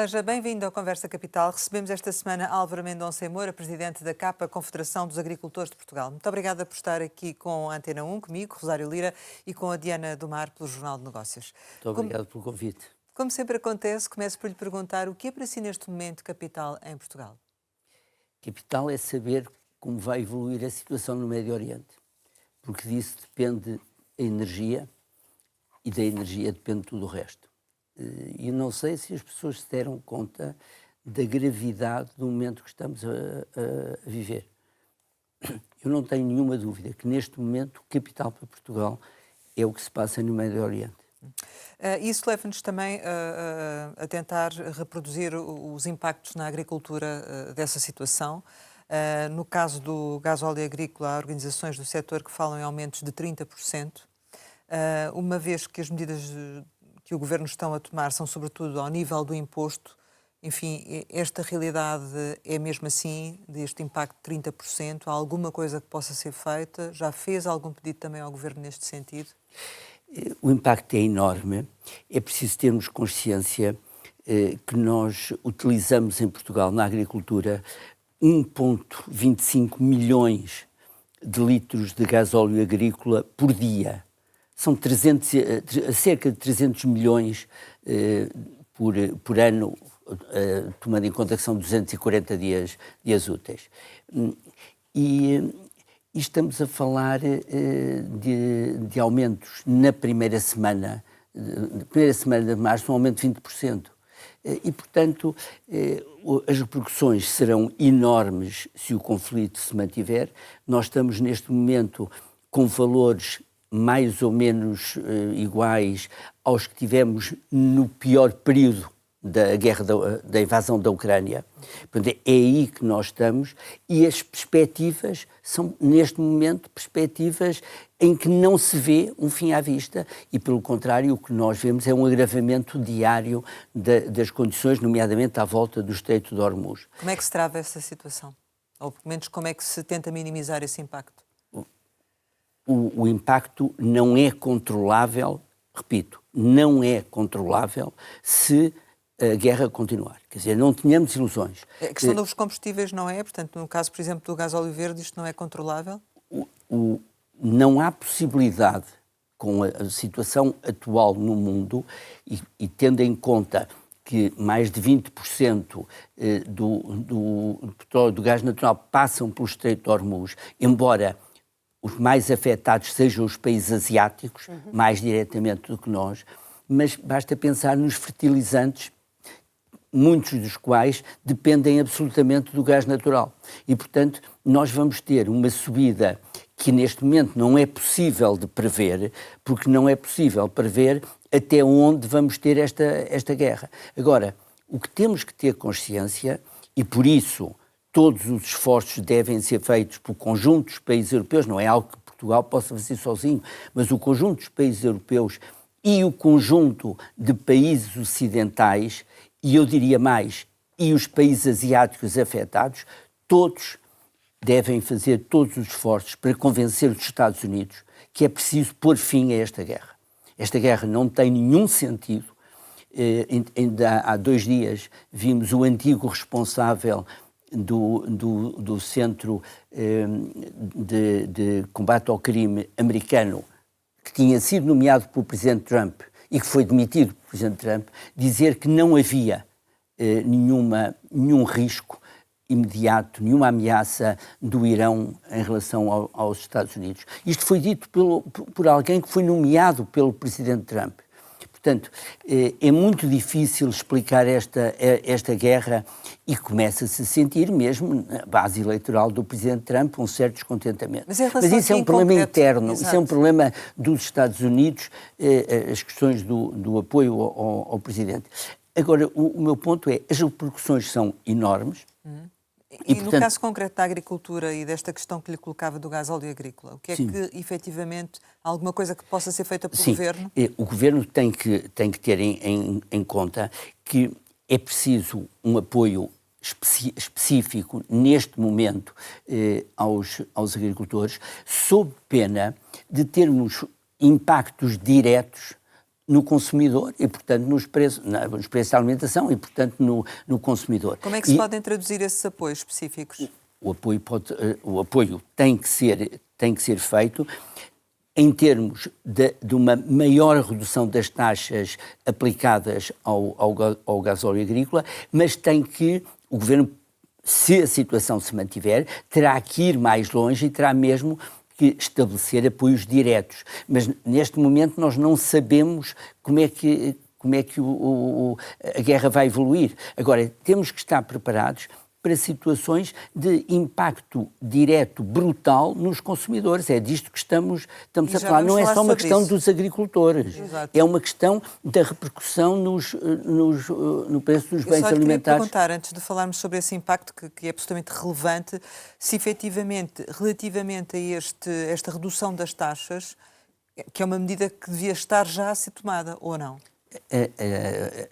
Seja bem-vindo ao Conversa Capital. Recebemos esta semana Álvaro Mendonça e Moura, presidente da CAPA, Confederação dos Agricultores de Portugal. Muito obrigada por estar aqui com a Antena 1, comigo, Rosário Lira, e com a Diana do Mar, pelo Jornal de Negócios. Muito obrigado pelo convite. Como sempre acontece, começo por lhe perguntar o que é para si neste momento capital em Portugal? Capital é saber como vai evoluir a situação no Médio Oriente, porque disso depende a energia e da energia depende tudo o resto. E não sei se as pessoas se deram conta da gravidade do momento que estamos a viver. Eu não tenho nenhuma dúvida que neste momento capital para Portugal é o que se passa no Médio Oriente. Isso leva-nos também a tentar reproduzir os impactos na agricultura dessa situação. No caso do gasóleo agrícola, há organizações do setor que falam em aumentos de 30%, uma vez que as medidas que o Governo estão a tomar são sobretudo ao nível do imposto. Enfim, esta realidade é mesmo assim, deste impacto de 30%? Há alguma coisa que possa ser feita? Já fez algum pedido também ao Governo neste sentido? O impacto é enorme. É preciso termos consciência que nós utilizamos em Portugal, na agricultura, 1,25 milhões de litros de gasóleo agrícola por dia. São cerca de 300 milhões por ano, tomando em conta que são 240 dias úteis. E estamos a falar de aumentos na primeira semana de março, um aumento de 20%. E, portanto, as repercussões serão enormes se o conflito se mantiver. Nós estamos, neste momento, com valores mais ou menos iguais aos que tivemos no pior período da guerra, da invasão da Ucrânia. Portanto, é aí que nós estamos e as perspectivas são, neste momento, perspectivas em que não se vê um fim à vista e, pelo contrário, o que nós vemos é um agravamento diário das condições, nomeadamente à volta do Estreito de Hormuz. Como é que se trava essa situação? Ou, pelo menos, como é que se tenta minimizar esse impacto? O impacto não é controlável, repito, não é controlável se a guerra continuar. Quer dizer, não tenhamos ilusões. A questão dos combustíveis não é? Portanto, no caso, por exemplo, do gasóleo verde, isto não é controlável? Não há possibilidade, com a situação atual no mundo, e tendo em conta que mais de 20% do petróleo, do gás natural, passam pelo Estreito de Hormuz, embora os mais afetados sejam os países asiáticos, mais diretamente do que nós, mas basta pensar nos fertilizantes, muitos dos quais dependem absolutamente do gás natural. E, portanto, nós vamos ter uma subida que neste momento não é possível de prever, porque não é possível prever até onde vamos ter esta guerra. Agora, o que temos que ter consciência, e por isso todos os esforços devem ser feitos pelo conjunto dos países europeus, não é algo que Portugal possa fazer sozinho, mas o conjunto dos países europeus e o conjunto de países ocidentais, e eu diria mais, e os países asiáticos afetados, todos devem fazer todos os esforços para convencer os Estados Unidos que é preciso pôr fim a esta guerra. Esta guerra não tem nenhum sentido. Ainda há 2 dias vimos o antigo responsável do Centro de Combate ao Crime americano, que tinha sido nomeado pelo Presidente Trump e que foi demitido pelo Presidente Trump, dizer que não havia nenhum risco imediato, nenhuma ameaça do Irão em relação aos Estados Unidos. Isto foi dito por alguém que foi nomeado pelo Presidente Trump. Portanto, é muito difícil explicar esta guerra e começa-se a sentir mesmo na base eleitoral do Presidente Trump um certo descontentamento. Mas isso é um problema interno, exato. Isso é um problema dos Estados Unidos, as questões do apoio ao Presidente. Agora, o meu ponto é, as repercussões são enormes. E no caso concreto da agricultura e desta questão que lhe colocava do gasóleo agrícola, o que é que, efetivamente, há alguma coisa que possa ser feita pelo Governo? O Governo tem que ter em conta que é preciso um apoio específico, neste momento, aos agricultores, sob pena de termos impactos diretos no consumidor e, portanto, nos preços da alimentação e, portanto, no consumidor. Como é que se podem traduzir esses apoios específicos? O apoio tem que ser feito em termos de uma maior redução das taxas aplicadas ao gasóleo agrícola, mas tem que o Governo, se a situação se mantiver, terá que ir mais longe e terá mesmo que estabelecer apoios diretos. Mas neste momento nós não sabemos como é que a guerra vai evoluir. Agora, temos que estar preparados para situações de impacto direto, brutal, nos consumidores. É disto que estamos a falar. Não é só uma questão dos agricultores. Exato. É uma questão da repercussão no preço dos bens alimentares. Eu só queria perguntar, antes de falarmos sobre esse impacto, que é absolutamente relevante, se efetivamente, relativamente a esta redução das taxas, que é uma medida que devia estar já a ser tomada, ou não?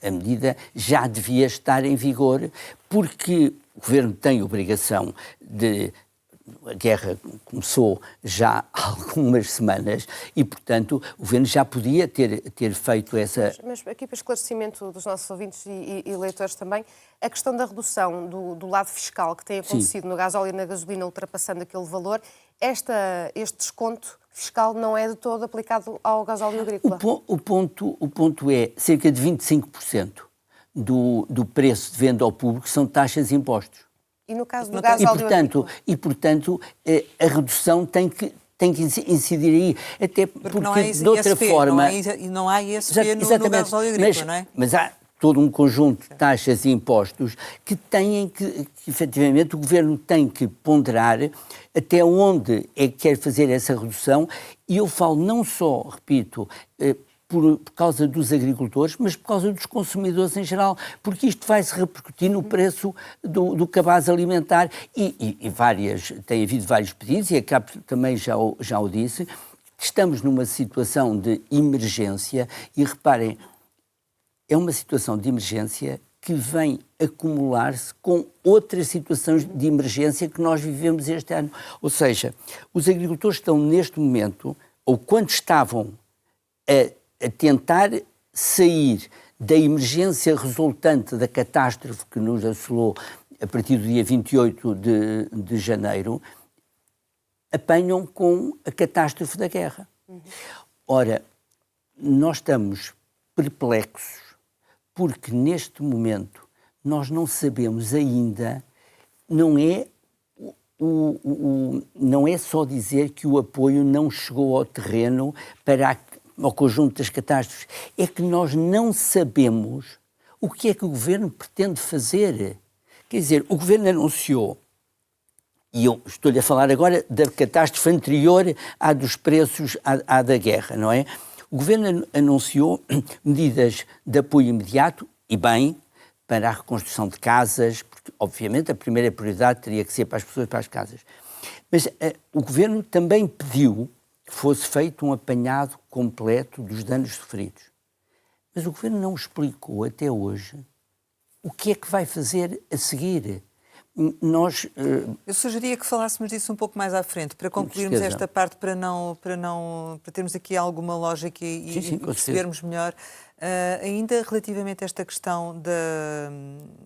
A medida já devia estar em vigor, porque o Governo tem obrigação de... A guerra começou já há algumas semanas e, portanto, o Governo já podia ter feito essa... Mas aqui, para esclarecimento dos nossos ouvintes e leitores também, a questão da redução do lado fiscal que tem acontecido no gasóleo e na gasolina, ultrapassando aquele valor, este desconto fiscal não é de todo aplicado ao gasóleo agrícola? O ponto é cerca de 25% do preço de venda ao público são taxas e impostos. E no caso do gasóleo agrícola? E, portanto, a redução tem que incidir aí, até porque não há de outra forma... Não há ISP no gasóleo agrícola, não é? Mas há todo um conjunto de taxas e impostos que efetivamente, o Governo tem que ponderar até onde é que quer fazer essa redução, e eu falo não só, repito, por causa dos agricultores, mas por causa dos consumidores em geral, porque isto vai se repercutir no preço do cabaz alimentar e tem havido vários pedidos, e a CAP também já o disse, estamos numa situação de emergência e, reparem, é uma situação de emergência que vem acumular-se com outras situações de emergência que nós vivemos este ano. Ou seja, os agricultores estão neste momento, ou quando estavam a tentar sair da emergência resultante da catástrofe que nos assolou a partir do dia 28 de janeiro, apanham com a catástrofe da guerra. Ora, nós estamos perplexos porque neste momento nós não sabemos ainda, não é só dizer que o apoio não chegou ao terreno ao conjunto das catástrofes, é que nós não sabemos o que é que o Governo pretende fazer. Quer dizer, o Governo anunciou, e eu estou-lhe a falar agora da catástrofe anterior à dos preços, à da guerra, não é? O Governo anunciou medidas de apoio imediato, e bem, para a reconstrução de casas, porque, obviamente, a primeira prioridade teria que ser para as pessoas, para as casas. Mas o Governo também pediu que fosse feito um apanhado completo dos danos sofridos. Mas o Governo não explicou até hoje o que é que vai fazer a seguir. Eu sugeria que falássemos disso um pouco mais à frente, para concluirmos esta parte, para termos aqui alguma lógica e percebermos melhor. Ainda relativamente a esta questão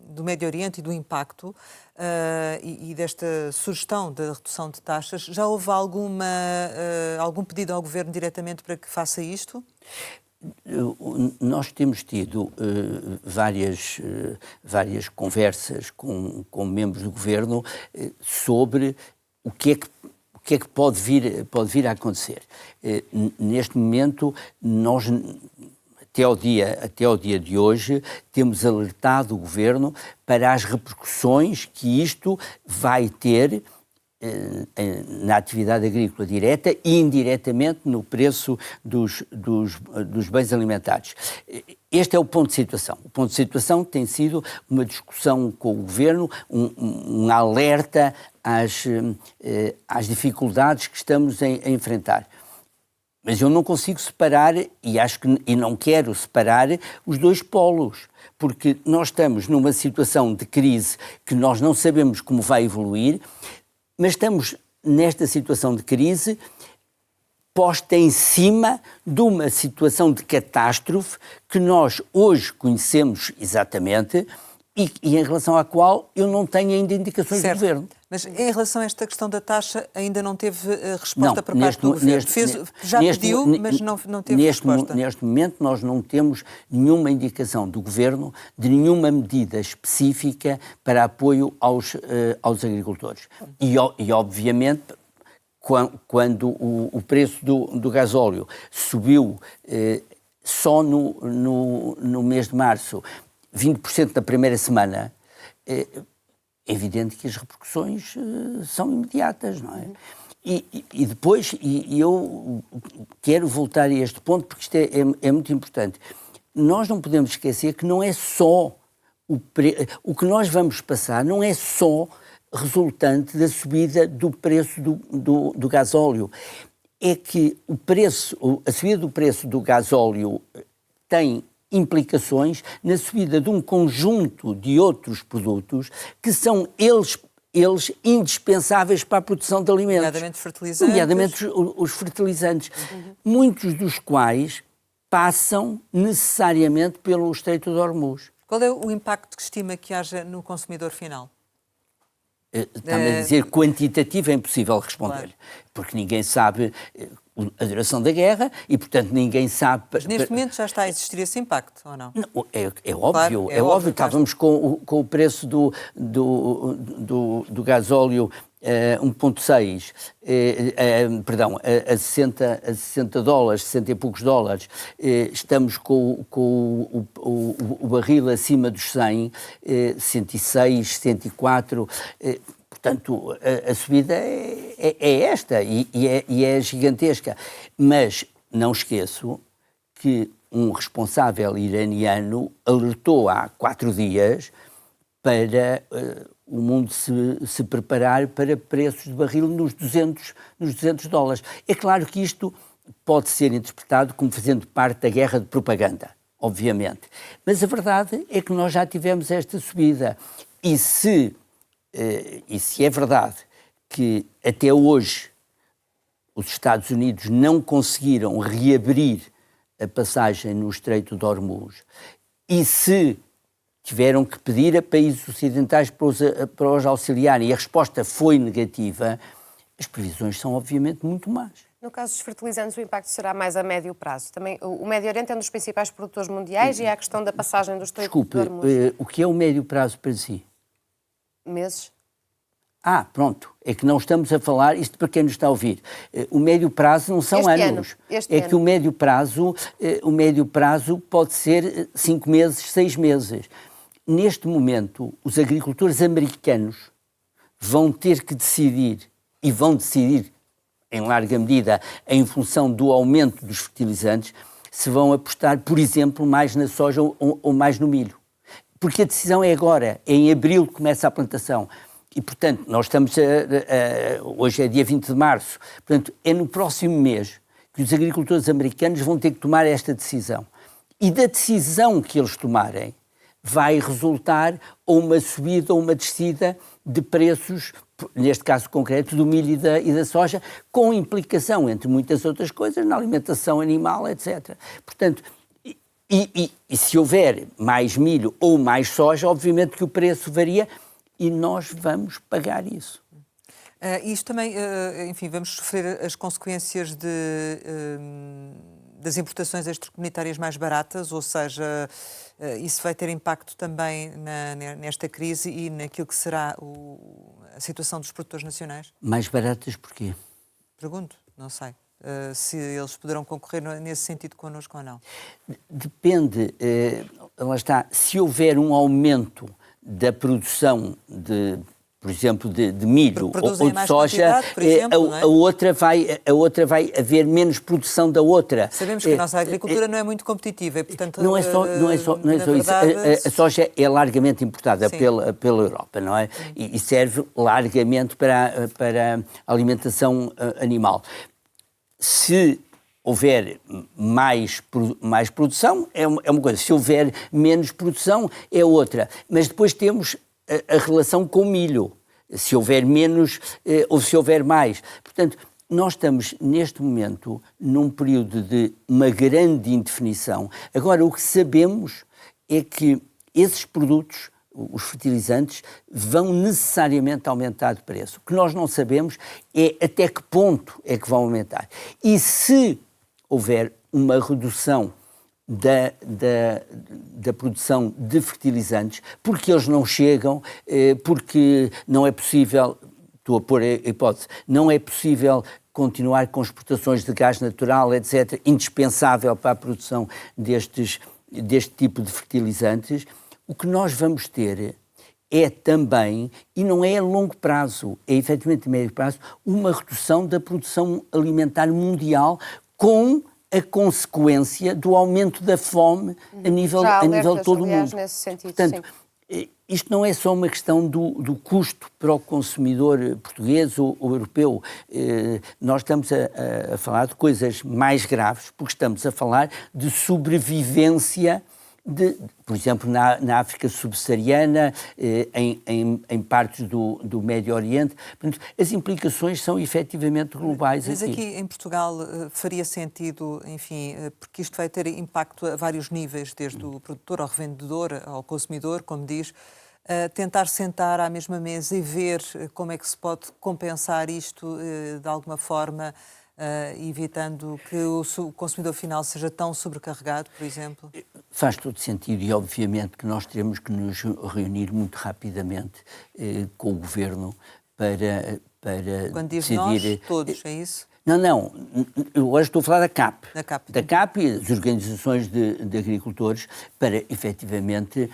do Médio Oriente e do impacto e desta sugestão da redução de taxas, já houve algum pedido ao Governo diretamente para que faça isto? Nós temos tido várias conversas com membros do Governo sobre o que é que pode vir a acontecer. Neste momento, nós, até ao dia de hoje, temos alertado o Governo para as repercussões que isto vai ter na atividade agrícola direta e indiretamente no preço dos bens alimentares. Este é o ponto de situação. O ponto de situação tem sido uma discussão com o Governo, um alerta às dificuldades que estamos a enfrentar. Mas eu não consigo separar, e não quero separar, os dois polos, porque nós estamos numa situação de crise que nós não sabemos como vai evoluir, mas estamos nesta situação de crise posta em cima de uma situação de catástrofe que nós hoje conhecemos exatamente e em relação à qual eu não tenho ainda indicações do Governo. Mas em relação a esta questão da taxa, ainda não teve resposta por parte neste, do Governo? Neste, já pediu, mas não teve resposta. Neste momento nós não temos nenhuma indicação do Governo de nenhuma medida específica para apoio aos agricultores. E obviamente, quando o preço do gasóleo subiu só no mês de março 20% na primeira semana, é evidente que as repercussões são imediatas, não é? E depois, eu quero voltar a este ponto porque isto é muito importante. Nós não podemos esquecer que não é só o que nós vamos passar, não é só resultante da subida do preço do gasóleo. É que a subida do preço do gasóleo tem implicações na subida de um conjunto de outros produtos que são eles indispensáveis para a produção de alimentos. Nomeadamente fertilizantes. Nomeadamente os fertilizantes, muitos dos quais passam necessariamente pelo Estreito de Hormuz. Qual é o impacto que estima que haja no consumidor final? Está-me a dizer quantitativo é impossível responder, claro. Porque ninguém sabe a duração da guerra e, portanto, ninguém sabe... Mas neste momento já está a existir esse impacto, ou não? Não, é óbvio, claro, é óbvio. Estávamos com o preço do gasóleo 1.6, perdão, a 60 dólares, 60 e poucos dólares, estamos com o barril acima dos 100, 106, 104, portanto, a subida é esta e é gigantesca. Mas não esqueço que um responsável iraniano alertou há 4 dias para o mundo se preparar para preços de barril nos 200 dólares. É claro que isto pode ser interpretado como fazendo parte da guerra de propaganda, obviamente. Mas a verdade é que nós já tivemos esta subida. E se é verdade que até hoje os Estados Unidos não conseguiram reabrir a passagem no Estreito de Hormuz, e se tiveram que pedir a países ocidentais para os auxiliarem e a resposta foi negativa, as previsões são obviamente muito más. No caso dos fertilizantes, o impacto será mais a médio prazo. Também, o Médio Oriente é um dos principais produtores mundiais e há a questão da passagem do Estreito de Hormuz. O que é o médio prazo para si? Meses. Pronto. É que não estamos a falar, isto para quem nos está a ouvir, o médio prazo não são anos. Que o médio prazo pode ser 5 meses, 6 meses. Neste momento, os agricultores americanos vão ter que decidir, e vão decidir em larga medida, em função do aumento dos fertilizantes, se vão apostar, por exemplo, mais na soja ou mais no milho. Porque a decisão é agora, é em abril que começa a plantação. E, portanto, nós estamos hoje é dia 20 de março, portanto, é no próximo mês que os agricultores americanos vão ter que tomar esta decisão. E da decisão que eles tomarem, vai resultar ou uma subida ou uma descida de preços, neste caso concreto, do milho e da soja, com implicação, entre muitas outras coisas, na alimentação animal, etc. Portanto, e se houver mais milho ou mais soja, obviamente que o preço varia e nós vamos pagar isso. Isto também, enfim, vamos sofrer as consequências das importações extracomunitárias mais baratas, ou seja, isso vai ter impacto também nesta crise e naquilo que será a situação dos produtores nacionais? Mais baratas porquê? Pergunto, não sei. Se eles poderão concorrer nesse sentido connosco ou não. Depende, lá está, se houver um aumento da produção por exemplo, de milho ou de soja, a outra vai haver menos produção da outra. Sabemos que a nossa agricultura não é muito competitiva e, portanto... Não é só verdade, isso. A soja é largamente importada pela Europa, não é? E serve largamente para a alimentação animal. Se houver mais produção, é uma coisa. Se houver menos produção, é outra. Mas depois temos a relação com o milho, se houver menos ou se houver mais. Portanto, nós estamos, neste momento, num período de uma grande indefinição. Agora, o que sabemos é que esses produtos, os fertilizantes, vão necessariamente aumentar de preço. O que nós não sabemos é até que ponto é que vão aumentar. E se houver uma redução da produção de fertilizantes, porque eles não chegam, porque não é possível, estou a pôr a hipótese, não é possível continuar com exportações de gás natural, etc., indispensável para a produção deste tipo de fertilizantes, o que nós vamos ter é também, e não é a longo prazo, é efetivamente a médio prazo, uma redução da produção alimentar mundial com a consequência do aumento da fome a nível de todo o mundo. Nesse sentido, portanto, isto não é só uma questão do custo para o consumidor português ou europeu. Nós estamos a falar de coisas mais graves, porque estamos a falar de sobrevivência, por exemplo, na África subsaariana, em partes do Médio Oriente. Portanto, as implicações são efetivamente globais. Mas aqui em Portugal faria sentido, enfim, porque isto vai ter impacto a vários níveis, desde o produtor ao revendedor, ao consumidor, como diz, tentar sentar à mesma mesa e ver como é que se pode compensar isto de alguma forma, evitando que o consumidor final seja tão sobrecarregado, por exemplo? Faz todo sentido e, obviamente, que nós teremos que nos reunir muito rapidamente com o Governo para Quando diz decidir... nós, todos, é isso? Não, eu hoje estou a falar da CAP. Da CAP e das organizações de agricultores para, efetivamente,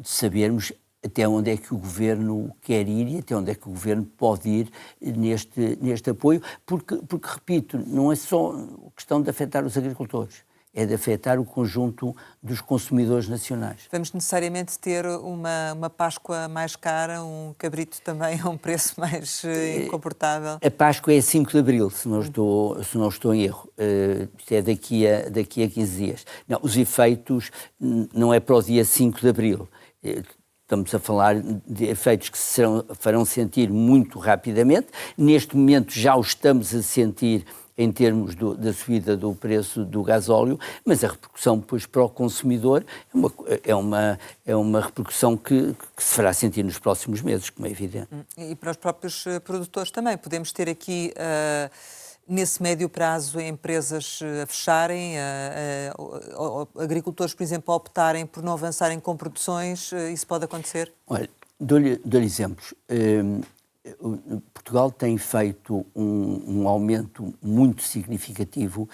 sabermos até onde é que o Governo quer ir e até onde é que o Governo pode ir neste apoio, porque, repito, não é só questão de afetar os agricultores, é de afetar o conjunto dos consumidores nacionais. Vamos necessariamente ter uma Páscoa mais cara, um cabrito também a um preço mais incomportável? A Páscoa é 5 de Abril, se não estou em erro. Isto é daqui a 15 dias. Não, os efeitos não é para o dia 5 de Abril. Estamos a falar de efeitos que se farão sentir muito rapidamente. Neste momento já o estamos a sentir em termos da subida do preço do gasóleo, mas a repercussão depois para o consumidor é uma repercussão que se fará sentir nos próximos meses, como é evidente. E para os próprios produtores também. Podemos ter aqui, nesse médio prazo, empresas a fecharem, agricultores, por exemplo, a optarem por não avançarem com produções. Isso pode acontecer? Olha, dou-lhe exemplos. Portugal tem feito um aumento muito significativo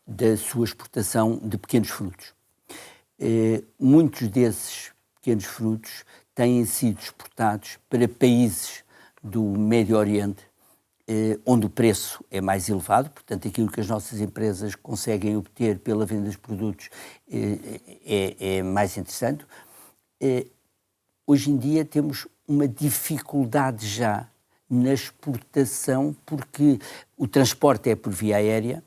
da sua exportação de pequenos frutos. Muitos desses pequenos frutos têm sido exportados para países do Médio Oriente, onde o preço é mais elevado, portanto aquilo que as nossas empresas conseguem obter pela venda dos produtos é mais interessante. Hoje em dia temos uma dificuldade já na exportação, porque o transporte é por via aérea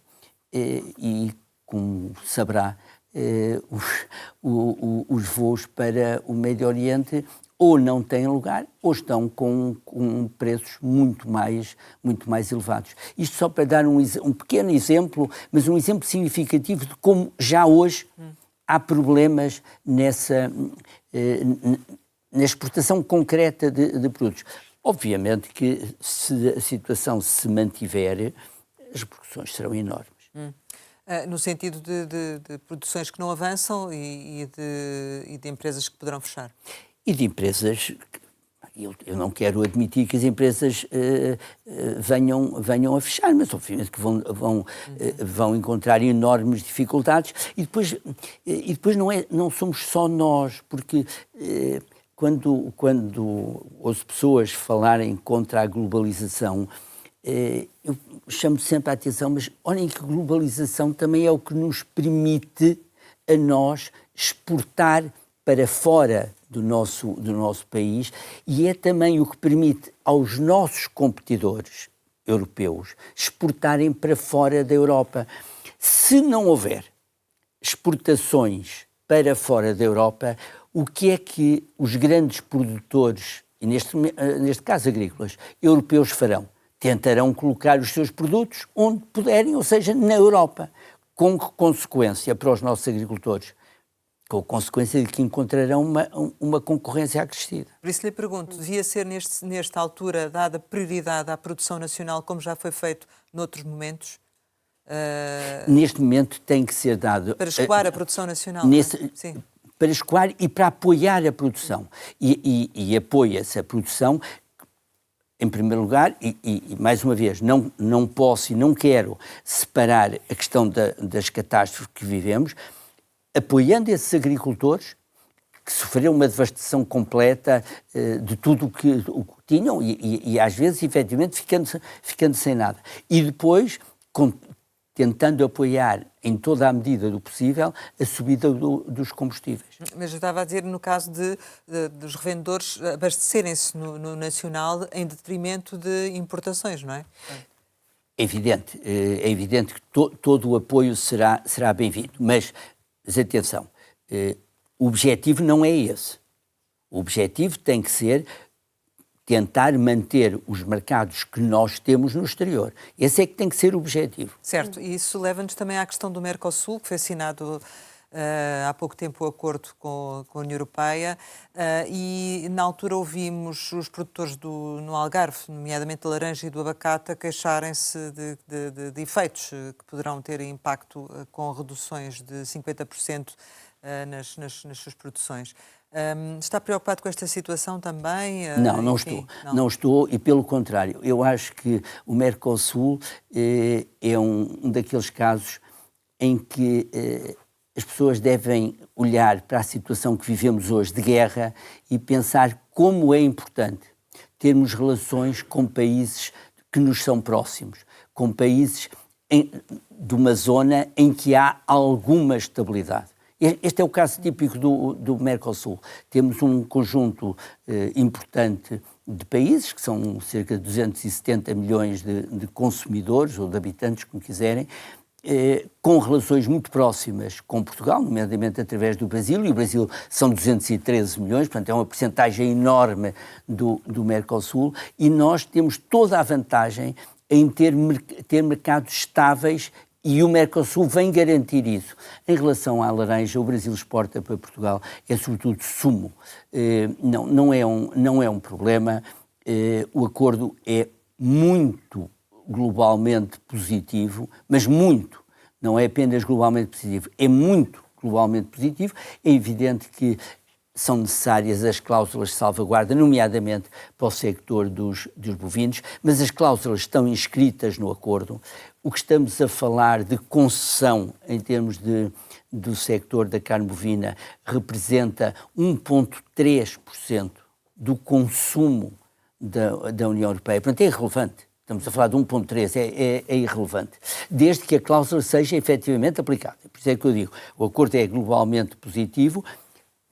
e, como saberá, os voos para o Médio Oriente ou não têm lugar ou estão com preços muito mais elevados. Isto só para dar um pequeno exemplo, mas um exemplo significativo de como já hoje há problemas na exportação concreta de produtos. Obviamente que se a situação se mantiver, as repercussões serão enormes. No sentido de produções que não avançam e de empresas que poderão fechar? E de empresas, eu não quero admitir que as empresas venham a fechar, mas obviamente que vão encontrar enormes dificuldades e depois não somos só nós, porque quando ouço pessoas falarem contra a globalização, eu chamo sempre a atenção, mas olhem que a globalização também é o que nos permite a nós exportar para fora do nosso país e é também o que permite aos nossos competidores europeus exportarem para fora da Europa. Se não houver exportações para fora da Europa, o que é que os grandes produtores, e neste caso agrícolas, europeus farão? tentarão colocar os seus produtos onde puderem, ou seja, na Europa, com consequência para os nossos agricultores, com a consequência de que encontrarão uma concorrência acrescida. Por isso lhe pergunto, devia ser nesta altura dada prioridade à produção nacional, como já foi feito noutros momentos? Neste momento tem que ser dado... Para escoar a produção nacional, Sim. Para escoar e para apoiar a produção. E apoia-se a produção, em primeiro lugar, e mais uma vez, não posso e não quero separar a questão das catástrofes que vivemos, apoiando esses agricultores que sofreram uma devastação completa de tudo o que tinham e às vezes, efetivamente, ficando sem nada. E depois, tentando apoiar, em toda a medida do possível, a subida dos combustíveis. Mas eu estava a dizer, no caso dos revendedores abastecerem-se no nacional em detrimento de importações, não é? É evidente que todo o apoio será bem-vindo, mas atenção, o objetivo não é esse. O objetivo tem que ser tentar manter os mercados que nós temos no exterior. Esse é que tem que ser o objetivo. Certo, e isso leva-nos também à questão do Mercosul, que foi assinado há pouco tempo o acordo com a União Europeia e na altura ouvimos os produtores no Algarve, nomeadamente da laranja e do abacate, a queixarem-se de efeitos que poderão ter impacto com reduções de 50% nas suas produções. Está preocupado com esta situação também? Não estou, e pelo contrário, eu acho que o Mercosul é um daqueles casos em que as pessoas devem olhar para a situação que vivemos hoje de guerra e pensar como é importante termos relações com países que nos são próximos, com países de uma zona em que há alguma estabilidade. Este é o caso típico do Mercosul. Temos um conjunto importante de países, que são cerca de 270 milhões de consumidores ou de habitantes, como quiserem, com relações muito próximas com Portugal, nomeadamente através do Brasil, e o Brasil são 213 milhões, portanto é uma percentagem enorme do Mercosul, e nós temos toda a vantagem em ter mercados estáveis, e o Mercosul vem garantir isso. Em relação à laranja, o Brasil exporta para Portugal, é sobretudo sumo. Não é um problema. O acordo é muito globalmente positivo, mas muito. Não é apenas globalmente positivo, é muito globalmente positivo. É evidente que são necessárias as cláusulas de salvaguarda, nomeadamente para o sector dos bovinos, mas as cláusulas estão inscritas no acordo. O que estamos a falar de concessão em termos do sector da carne bovina representa 1,3% do consumo da União Europeia. Portanto, é irrelevante. Estamos a falar de 1,3%, é irrelevante. Desde que a cláusula seja efetivamente aplicada. Por isso é que eu digo, o acordo é globalmente positivo,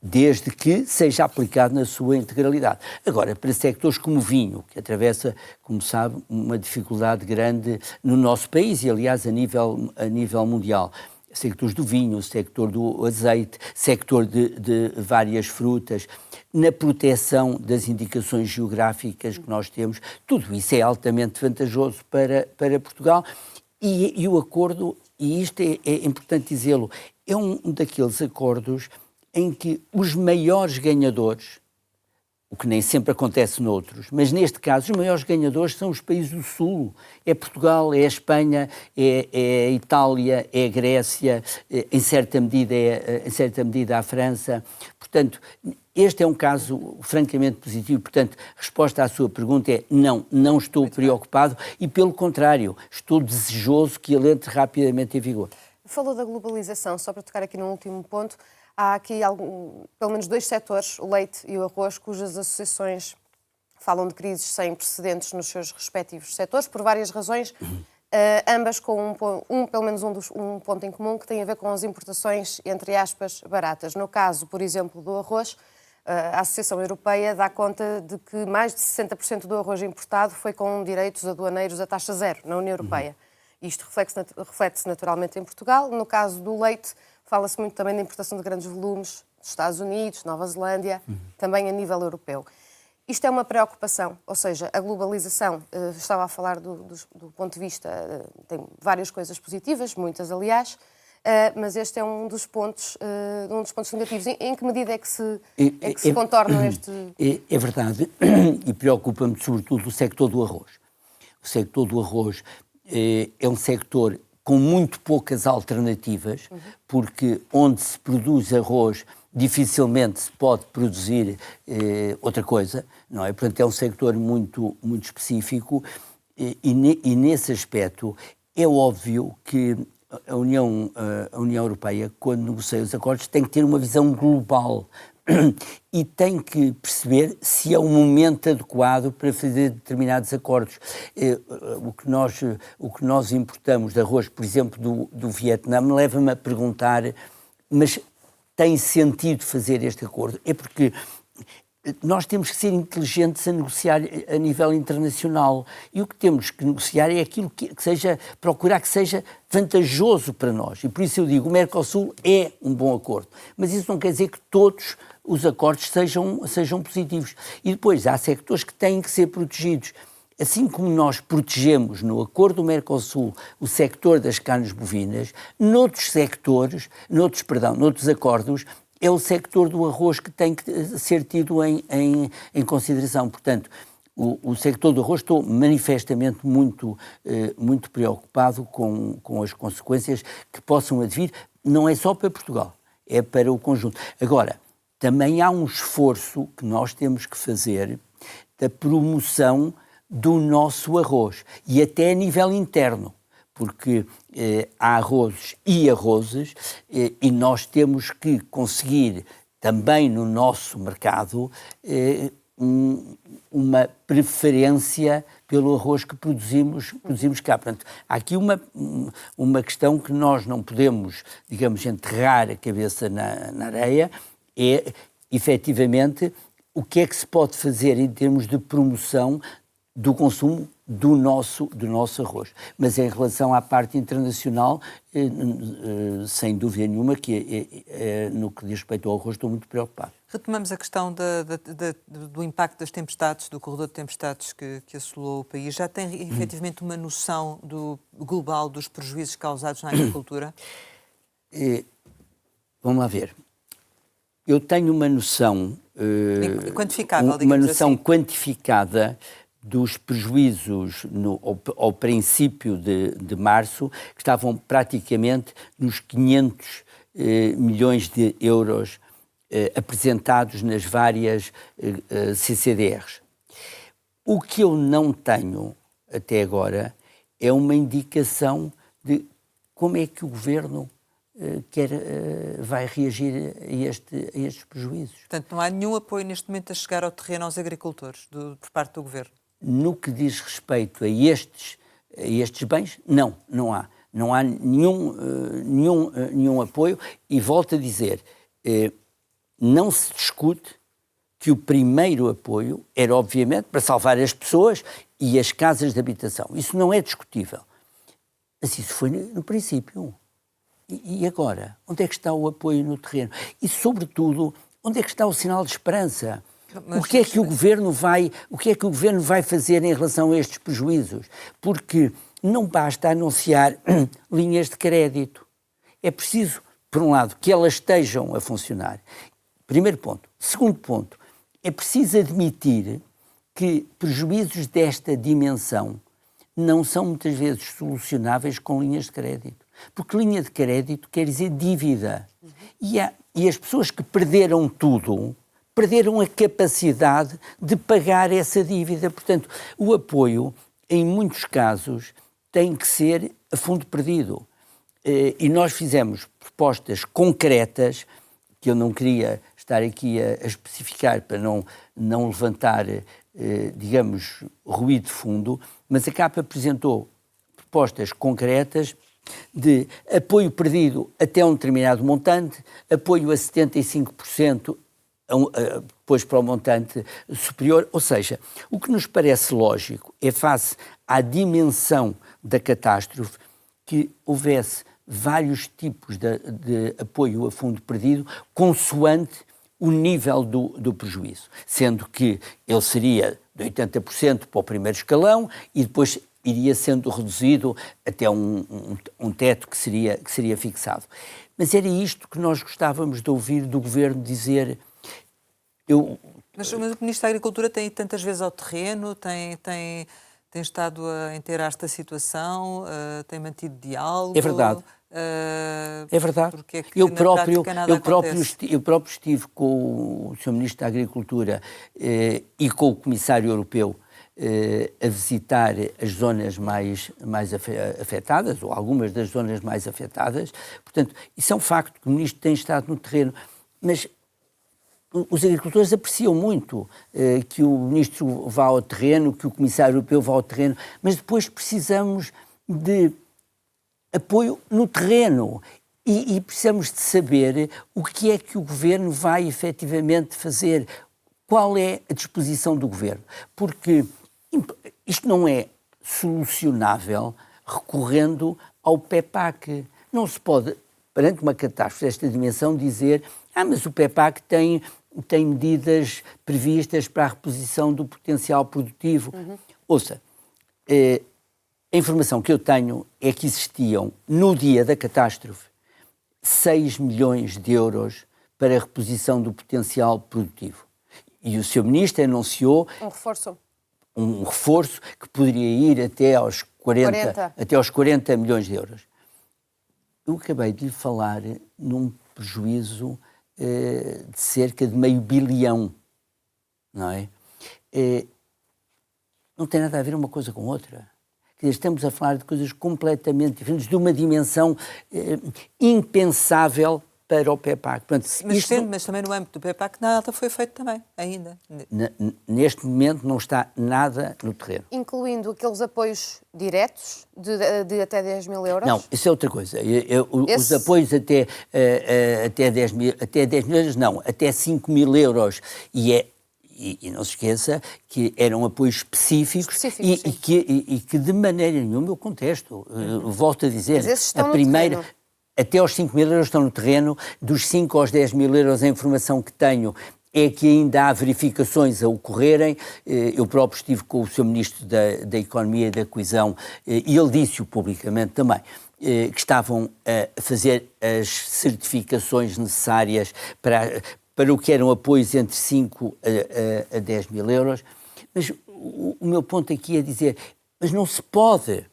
desde que seja aplicado na sua integralidade. Agora, para sectores como o vinho, que atravessa, como sabe, uma dificuldade grande no nosso país e, aliás, a nível mundial, sectores do vinho, sector do azeite, sector de várias frutas, na proteção das indicações geográficas que nós temos, tudo isso é altamente vantajoso para Portugal e o acordo, e isto é importante dizê-lo, é um daqueles acordos em que os maiores ganhadores, o que nem sempre acontece noutros, mas neste caso os maiores ganhadores são os países do Sul. É Portugal, é a Espanha, é a Itália, é a Grécia, em certa medida a França. Portanto, este é um caso francamente positivo. Portanto, a resposta à sua pergunta é não estou preocupado e, pelo contrário, estou desejoso que ele entre rapidamente em vigor. Falou da globalização, só para tocar aqui num último ponto. Há aqui pelo menos dois setores, o leite e o arroz, cujas associações falam de crises sem precedentes nos seus respectivos setores, por várias razões, ambas com pelo menos um ponto em comum, que tem a ver com as importações, entre aspas, baratas. No caso, por exemplo, do arroz, a Associação Europeia dá conta de que mais de 60% do arroz importado foi com direitos aduaneiros a taxa zero na União Europeia. Isto reflete-se naturalmente em Portugal. No caso do leite, fala-se muito também da importação de grandes volumes dos Estados Unidos, Nova Zelândia, também a nível europeu. Isto é uma preocupação, ou seja, a globalização, estava a falar do ponto de vista, tem várias coisas positivas, muitas aliás, mas este é um dos pontos negativos. Em que medida é que se contornam este... É verdade, e preocupa-me sobretudo o sector do arroz. O sector do arroz é um sector com muito poucas alternativas, porque onde se produz arroz dificilmente se pode produzir outra coisa, não é? Portanto, é um sector muito, muito específico e nesse aspecto é óbvio que a União Europeia, quando negocia os acordos, tem que ter uma visão global e tem que perceber se é o momento adequado para fazer determinados acordos. O que nós importamos de arroz, por exemplo, do Vietnã, leva-me a perguntar, mas tem sentido fazer este acordo? É porque nós temos que ser inteligentes a negociar a nível internacional e o que temos que negociar é aquilo que seja, procurar que seja vantajoso para nós. E por isso eu digo, o Mercosul é um bom acordo, mas isso não quer dizer que todos os acordos sejam positivos. E depois há sectores que têm que ser protegidos. Assim como nós protegemos no acordo do Mercosul o sector das carnes bovinas, noutros acordos, é o sector do arroz que tem que ser tido em consideração. Portanto, o sector do arroz, estou manifestamente muito preocupado com as consequências que possam advir, não é só para Portugal, é para o conjunto. Agora, também há um esforço que nós temos que fazer da promoção do nosso arroz, e até a nível interno, porque há arrozes e arrozes, e nós temos que conseguir também no nosso mercado uma preferência pelo arroz que produzimos cá. Portanto, há aqui uma questão que nós não podemos, digamos, enterrar a cabeça na areia, é efetivamente o que é que se pode fazer em termos de promoção do consumo do nosso arroz. Mas em relação à parte internacional, sem dúvida nenhuma que no que diz respeito ao arroz estou muito preocupado. Retomamos a questão do impacto das tempestades, do corredor de tempestades que assolou o país. Já tem efetivamente uma noção global dos prejuízos causados na agricultura? Vamos lá ver. Eu tenho uma noção... quantificável, uma noção assim. Quantificada dos prejuízos ao princípio de março, que estavam praticamente nos 500 milhões de euros apresentados nas várias CCDRs. O que eu não tenho até agora é uma indicação de como é que o Governo vai reagir a estes prejuízos. Portanto, não há nenhum apoio neste momento a chegar ao terreno aos agricultores por parte do Governo? No que diz respeito a estes bens, não há. Não há nenhum apoio e volto a dizer, não se discute que o primeiro apoio era, obviamente, para salvar as pessoas e as casas de habitação. Isso não é discutível. Mas isso foi no princípio. E agora? Onde é que está o apoio no terreno? E, sobretudo, onde é que está o sinal de esperança? O que é que o Governo vai fazer em relação a estes prejuízos? Porque não basta anunciar linhas de crédito. É preciso, por um lado, que elas estejam a funcionar. Primeiro ponto. Segundo ponto, é preciso admitir que prejuízos desta dimensão não são muitas vezes solucionáveis com linhas de crédito. Porque linha de crédito quer dizer dívida. E as pessoas que perderam tudo, perderam a capacidade de pagar essa dívida. Portanto, o apoio, em muitos casos, tem que ser a fundo perdido. E nós fizemos propostas concretas, que eu não queria estar aqui a especificar para não levantar, digamos, ruído de fundo, mas a CAP apresentou propostas concretas de apoio perdido até um determinado montante, apoio a 75%, depois para o montante superior, ou seja, o que nos parece lógico é, face à dimensão da catástrofe, que houvesse vários tipos de apoio a fundo perdido, consoante o nível do prejuízo, sendo que ele seria de 80% para o primeiro escalão e depois iria sendo reduzido até um teto que seria fixado. Mas era isto que nós gostávamos de ouvir do Governo dizer. Mas o Ministro da Agricultura tem ido tantas vezes ao terreno, tem estado a inteirar-se da situação, tem mantido diálogo. É verdade. É verdade. Porque é que eu na próprio estive com o Sr. Ministro da Agricultura e com o Comissário Europeu a visitar as zonas mais afetadas, ou algumas das zonas mais afetadas. Portanto, isso é um facto, que o Ministro tem estado no terreno. Mas os agricultores apreciam muito que o Ministro vá ao terreno, que o Comissário Europeu vá ao terreno, mas depois precisamos de apoio no terreno e precisamos de saber o que é que o Governo vai efetivamente fazer, qual é a disposição do Governo, porque isto não é solucionável recorrendo ao PEPAC. Não se pode, perante uma catástrofe desta dimensão, dizer mas o PEPAC tem medidas previstas para a reposição do potencial produtivo. Ouça, a informação que eu tenho é que existiam, no dia da catástrofe, 6 milhões de euros para a reposição do potencial produtivo. E o Sr. Ministro anunciou um reforço que poderia ir até aos 40 milhões de euros. Eu acabei de lhe falar num prejuízo de cerca de meio bilhão, não é? Não tem nada a ver uma coisa com outra. Estamos a falar de coisas completamente diferentes, de uma dimensão impensável para o PEPAC. Portanto, mas também no âmbito do PEPAC nada foi feito também, ainda. Neste momento não está nada no terreno. Incluindo aqueles apoios diretos de até 10 mil euros? Não, isso é outra coisa. Os apoios até 10 mil euros, não, até 5 mil euros. E não se esqueça que eram apoios específicos e que de maneira nenhuma eu contesto. Volto a dizer, a primeira, até aos 5 mil euros estão no terreno, dos 5 aos 10 mil euros a informação que tenho é que ainda há verificações a ocorrerem. Eu próprio estive com o Sr. Ministro da Economia e da Coesão e ele disse-o publicamente também, que estavam a fazer as certificações necessárias para o que eram apoios entre 5 a 10 mil euros. Mas o meu ponto aqui é dizer, mas não se pode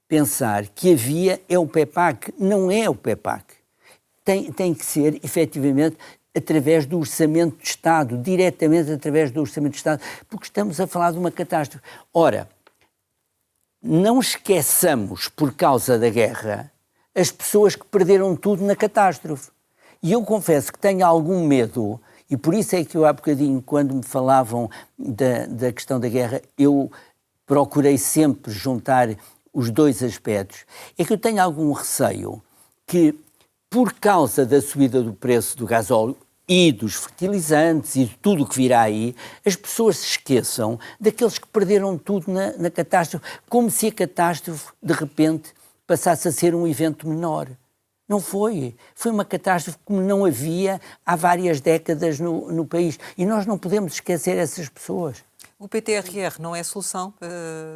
pensar que a via é o PEPAC. Não é o PEPAC. Tem que ser, efetivamente, através do Orçamento de Estado, diretamente através do Orçamento de Estado, porque estamos a falar de uma catástrofe. Ora, não esqueçamos, por causa da guerra, as pessoas que perderam tudo na catástrofe. E eu confesso que tenho algum medo, e por isso é que eu há bocadinho, quando me falavam da questão da guerra, eu procurei sempre juntar os dois aspectos. É que eu tenho algum receio que, por causa da subida do preço do gasóleo e dos fertilizantes e de tudo o que virá aí, as pessoas se esqueçam daqueles que perderam tudo na catástrofe, como se a catástrofe, de repente, passasse a ser um evento menor. Não foi. Foi uma catástrofe como não havia há várias décadas no país. E nós não podemos esquecer essas pessoas. O PTRR não é solução,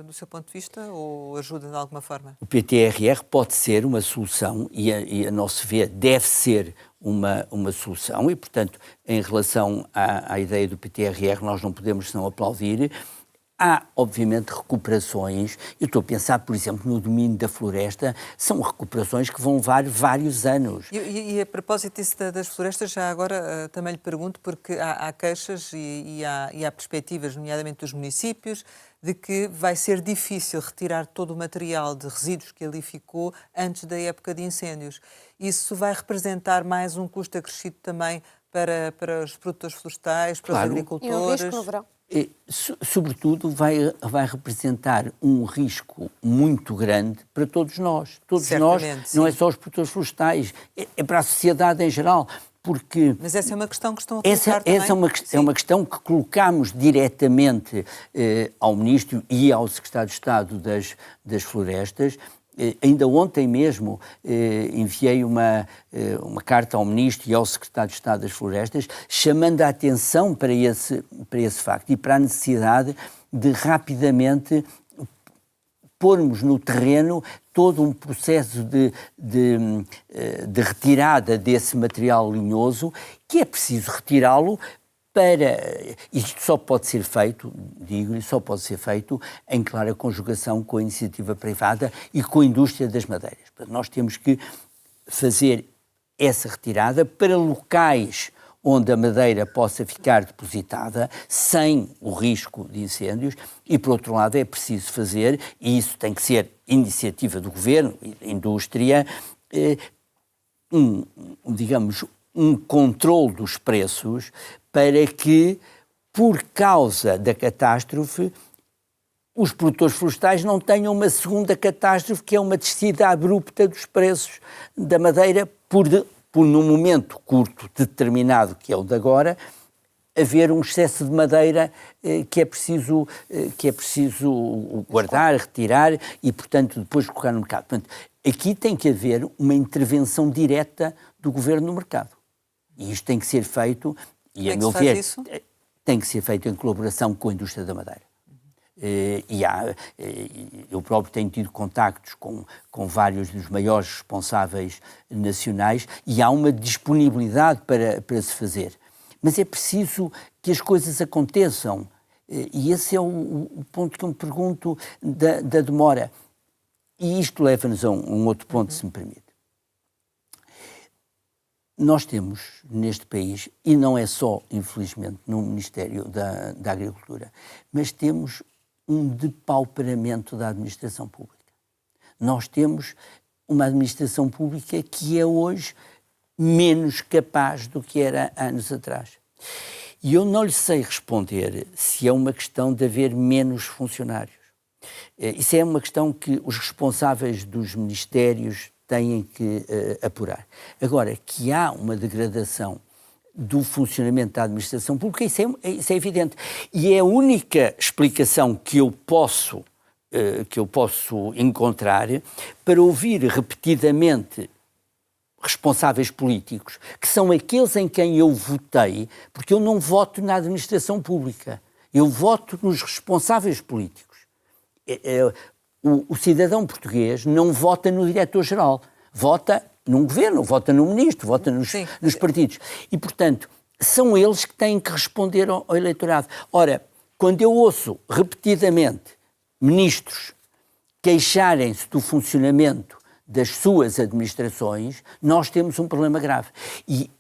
do seu ponto de vista, ou ajuda de alguma forma? O PTRR pode ser uma solução e a nosso ver, deve ser uma solução e, portanto, em relação à ideia do PTRR, nós não podemos senão aplaudir. Há, obviamente, recuperações. Eu estou a pensar, por exemplo, no domínio da floresta, são recuperações que vão levar vários anos. E a propósito disso das florestas, já agora também lhe pergunto, porque há queixas e há perspectivas, nomeadamente dos municípios, de que vai ser difícil retirar todo o material de resíduos que ali ficou antes da época de incêndios. Isso vai representar mais um custo acrescido também para os produtores florestais, para os agricultores. E um risco no verão? Sobretudo vai representar um risco muito grande para todos nós. Todos nós, não é só os produtores florestais, é para a sociedade em geral. Porque mas essa é uma questão que estão a colocar também? Essa é uma questão que colocamos diretamente ao Ministro e ao Secretário de Estado das Florestas, Ainda ontem mesmo enviei uma carta ao Ministro e ao Secretário de Estado das Florestas chamando a atenção para esse facto e para a necessidade de rapidamente pormos no terreno todo um processo de retirada desse material linhoso, que é preciso retirá-lo isto só pode ser feito, digo-lhe, só pode ser feito em clara conjugação com a iniciativa privada e com a indústria das madeiras. Portanto, nós temos que fazer essa retirada para locais onde a madeira possa ficar depositada sem o risco de incêndios e, por outro lado, é preciso fazer, e isso tem que ser iniciativa do Governo e da indústria, um controle dos preços para que, por causa da catástrofe, os produtores florestais não tenham uma segunda catástrofe, que é uma descida abrupta dos preços da madeira por num momento curto determinado, que é o de agora, haver um excesso de madeira que é preciso guardar, retirar e, portanto, depois colocar no mercado. Portanto, aqui tem que haver uma intervenção direta do Governo no mercado. E isto tem que ser feito, e a meu ver, tem que ser feito em colaboração com a indústria da madeira. Eu próprio tenho tido contactos com vários dos maiores responsáveis nacionais e há uma disponibilidade para se fazer. Mas é preciso que as coisas aconteçam. E esse é o ponto que eu me pergunto da demora. E isto leva-nos a um outro ponto, se me permite. Nós temos neste país, e não é só, infelizmente, no Ministério da Agricultura, mas temos um depauperamento da administração pública. Nós temos uma administração pública que é hoje menos capaz do que era anos atrás. E eu não lhe sei responder se é uma questão de haver menos funcionários. Isso é uma questão que os responsáveis dos ministérios têm que apurar. Agora, que há uma degradação do funcionamento da administração pública, isso é evidente. E é a única explicação que eu posso encontrar para ouvir repetidamente responsáveis políticos, que são aqueles em quem eu votei, porque eu não voto na administração pública, eu voto nos responsáveis políticos. O cidadão português não vota no diretor-geral, vota num governo, vota num ministro, vota nos partidos. E, portanto, são eles que têm que responder ao eleitorado. Ora, quando eu ouço repetidamente ministros queixarem-se do funcionamento das suas administrações, nós temos um problema grave. E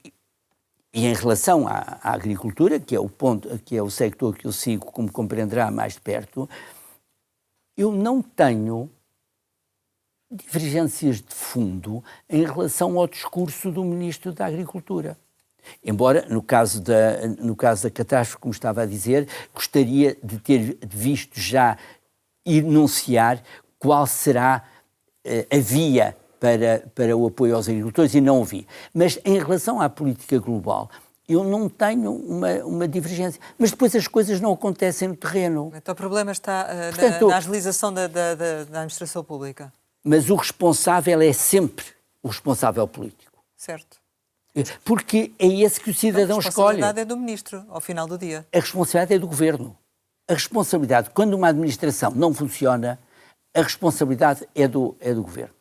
em relação à agricultura, que é o sector que eu sigo, como compreenderá, mais de perto, eu não tenho divergências de fundo em relação ao discurso do Ministro da Agricultura. Embora, no caso da catástrofe, como estava a dizer, gostaria de ter visto já enunciar qual será a via para o apoio aos agricultores, e não o vi. Mas em relação à política global, eu não tenho uma divergência. Mas depois as coisas não acontecem no terreno. Então o problema está na agilização da administração pública. Mas o responsável é sempre o responsável político. Certo. Porque é esse que o cidadão escolhe. A responsabilidade é do ministro, ao final do dia. A responsabilidade é do governo. A responsabilidade, quando uma administração não funciona, a responsabilidade é do governo.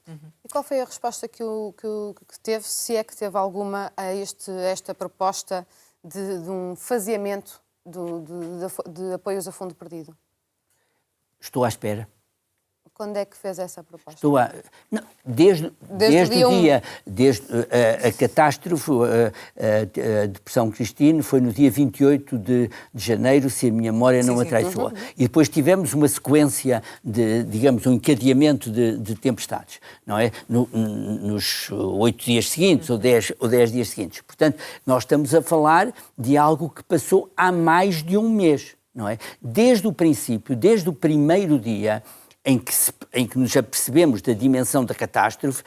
E qual foi a resposta que teve, se é que teve alguma, a esta proposta de um faseamento de apoios a fundo perdido? Estou à espera. Quando é que fez essa proposta? Desde o dia, a catástrofe, a depressão Cristine, foi no dia 28 de janeiro, se a minha memória não me atraiçoa. E depois tivemos uma sequência um encadeamento de tempestades, não é? Nos 8 dias seguintes ou 10 dias seguintes. Portanto, nós estamos a falar de algo que passou há mais de um mês, não é? Desde o princípio, desde o primeiro dia em que nos apercebemos da dimensão da catástrofe,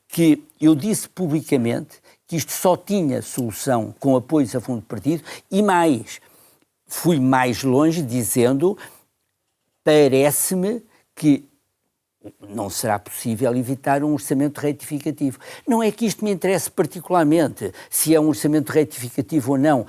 que eu disse publicamente que isto só tinha solução com apoios a fundo perdido, e fui mais longe dizendo, parece-me que não será possível evitar um orçamento retificativo. Não é que isto me interesse particularmente, se é um orçamento retificativo ou não.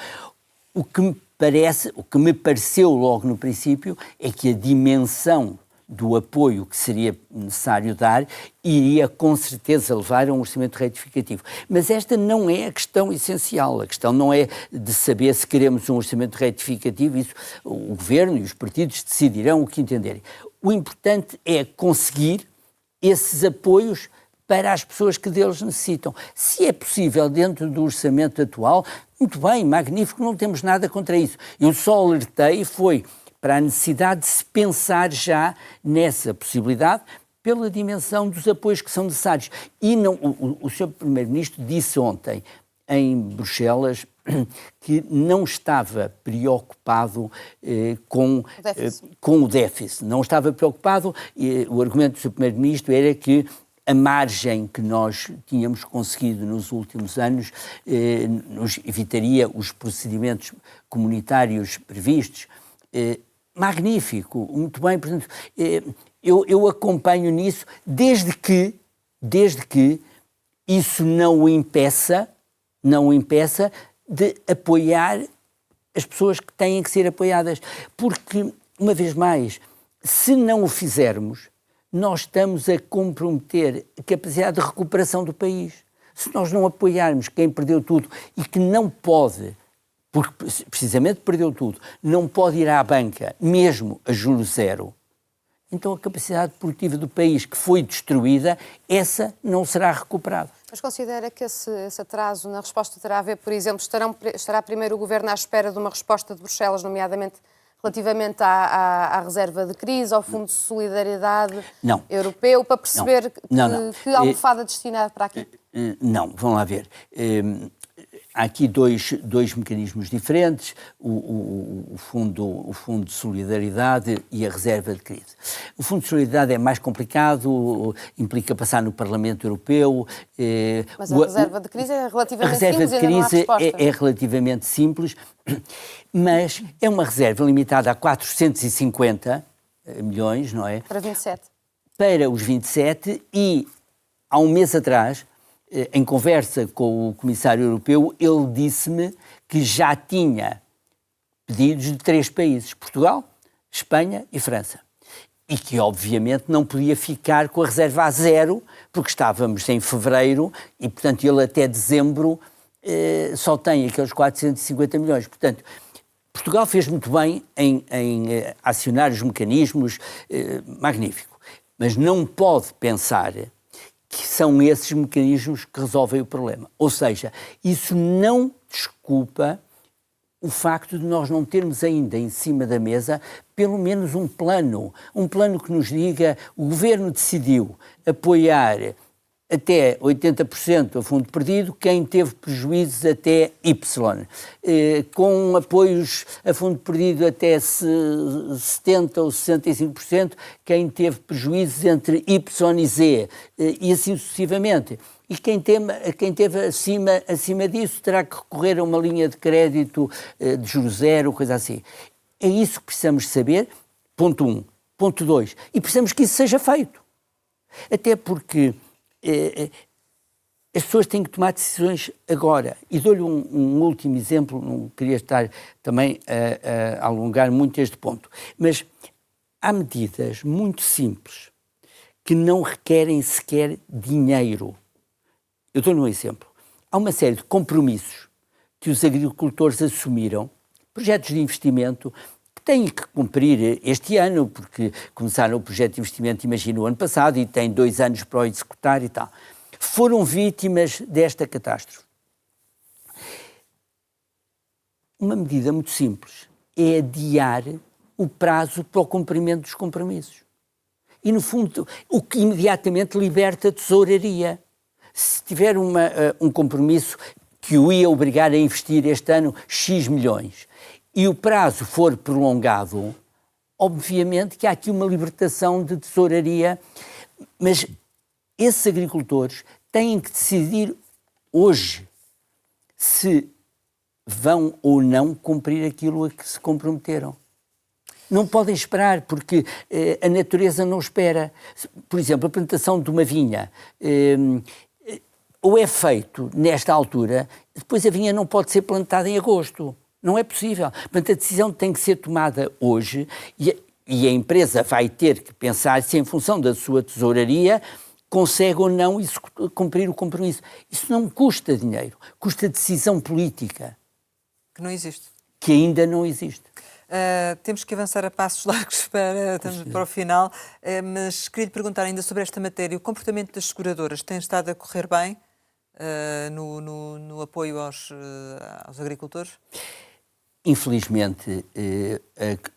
O que me pareceu logo no princípio é que a dimensão do apoio que seria necessário dar iria com certeza levar a um orçamento retificativo. Mas esta não é a questão essencial. A questão não é de saber se queremos um orçamento retificativo. Isso o Governo e os partidos decidirão o que entenderem. O importante é conseguir esses apoios para as pessoas que deles necessitam. Se é possível dentro do orçamento atual, muito bem, magnífico, não temos nada contra isso. Eu só alertei para a necessidade de se pensar já nessa possibilidade pela dimensão dos apoios que são necessários. E não, o Sr. Primeiro-Ministro disse ontem em Bruxelas que não estava preocupado com o déficit. Não estava preocupado, o argumento do Sr. Primeiro-Ministro era que a margem que nós tínhamos conseguido nos últimos anos nos evitaria os procedimentos comunitários previstos. Magnífico, muito bem. Portanto, eu acompanho nisso, desde que isso não o impeça de apoiar as pessoas que têm que ser apoiadas. Porque, uma vez mais, se não o fizermos, nós estamos a comprometer a capacidade de recuperação do país. Se nós não apoiarmos quem perdeu tudo e que não pode, porque precisamente perdeu tudo, não pode ir à banca, mesmo a juros zero, então a capacidade produtiva do país que foi destruída, essa não será recuperada. Mas considera que esse atraso na resposta terá a ver, por exemplo, estará primeiro o Governo à espera de uma resposta de Bruxelas, nomeadamente relativamente à reserva de crise, ao Fundo de Solidariedade Europeu, para perceber que almofada destinar para aqui? Não, vamos lá ver. Há aqui dois mecanismos diferentes, o fundo de Solidariedade e a reserva de crise. O Fundo de Solidariedade é mais complicado, implica passar no Parlamento Europeu. Mas a reserva de crise é relativamente simples, ainda não há resposta. É relativamente simples, mas é uma reserva limitada a 450 milhões, não é? Para 27. Para os 27 e, há um mês atrás, em conversa com o Comissário Europeu, ele disse-me que já tinha pedidos de 3 países, Portugal, Espanha e França. E que, obviamente, não podia ficar com a reserva a zero, porque estávamos em fevereiro e, portanto, ele até dezembro só tem aqueles 450 milhões. Portanto, Portugal fez muito bem em acionar os mecanismos, magnífico. Mas não pode pensar que são esses mecanismos que resolvem o problema. Ou seja, isso não desculpa o facto de nós não termos ainda em cima da mesa pelo menos um plano que nos diga: o Governo decidiu apoiar até 80% a fundo perdido quem teve prejuízos até Y, com apoios a fundo perdido até 70% ou 65% quem teve prejuízos entre Y e Z, e assim sucessivamente. E quem teve acima disso terá que recorrer a uma linha de crédito de juros zero, coisa assim. É isso que precisamos saber, ponto 1. Ponto 2, e precisamos que isso seja feito. Até porque as pessoas têm que tomar decisões agora. E dou-lhe um último exemplo, não queria estar também a alongar muito este ponto, mas há medidas muito simples que não requerem sequer dinheiro. Eu dou-lhe um exemplo. Há uma série de compromissos que os agricultores assumiram, projetos de investimento, que têm que cumprir este ano, porque começaram o projeto de investimento, imagino, o ano passado, e têm 2 anos para o executar e tal. Foram vítimas desta catástrofe. Uma medida muito simples é adiar o prazo para o cumprimento dos compromissos. E, no fundo, o que imediatamente liberta a tesouraria. Se tiver um compromisso que o ia obrigar a investir este ano X milhões e o prazo for prolongado, obviamente que há aqui uma libertação de tesouraria, mas esses agricultores têm que decidir hoje se vão ou não cumprir aquilo a que se comprometeram. Não podem esperar, porque a natureza não espera. Por exemplo, a plantação de uma vinha ou é feito nesta altura, depois a vinha não pode ser plantada em agosto. Não é possível. Portanto, a decisão tem que ser tomada hoje e a empresa vai ter que pensar se, em função da sua tesouraria, consegue ou não cumprir o compromisso. Isso não custa dinheiro, custa decisão política. Que não existe. Que ainda não existe. Temos que avançar a passos largos para o final, mas queria lhe perguntar ainda sobre esta matéria. O comportamento das seguradoras tem estado a correr bem no apoio aos agricultores? Infelizmente,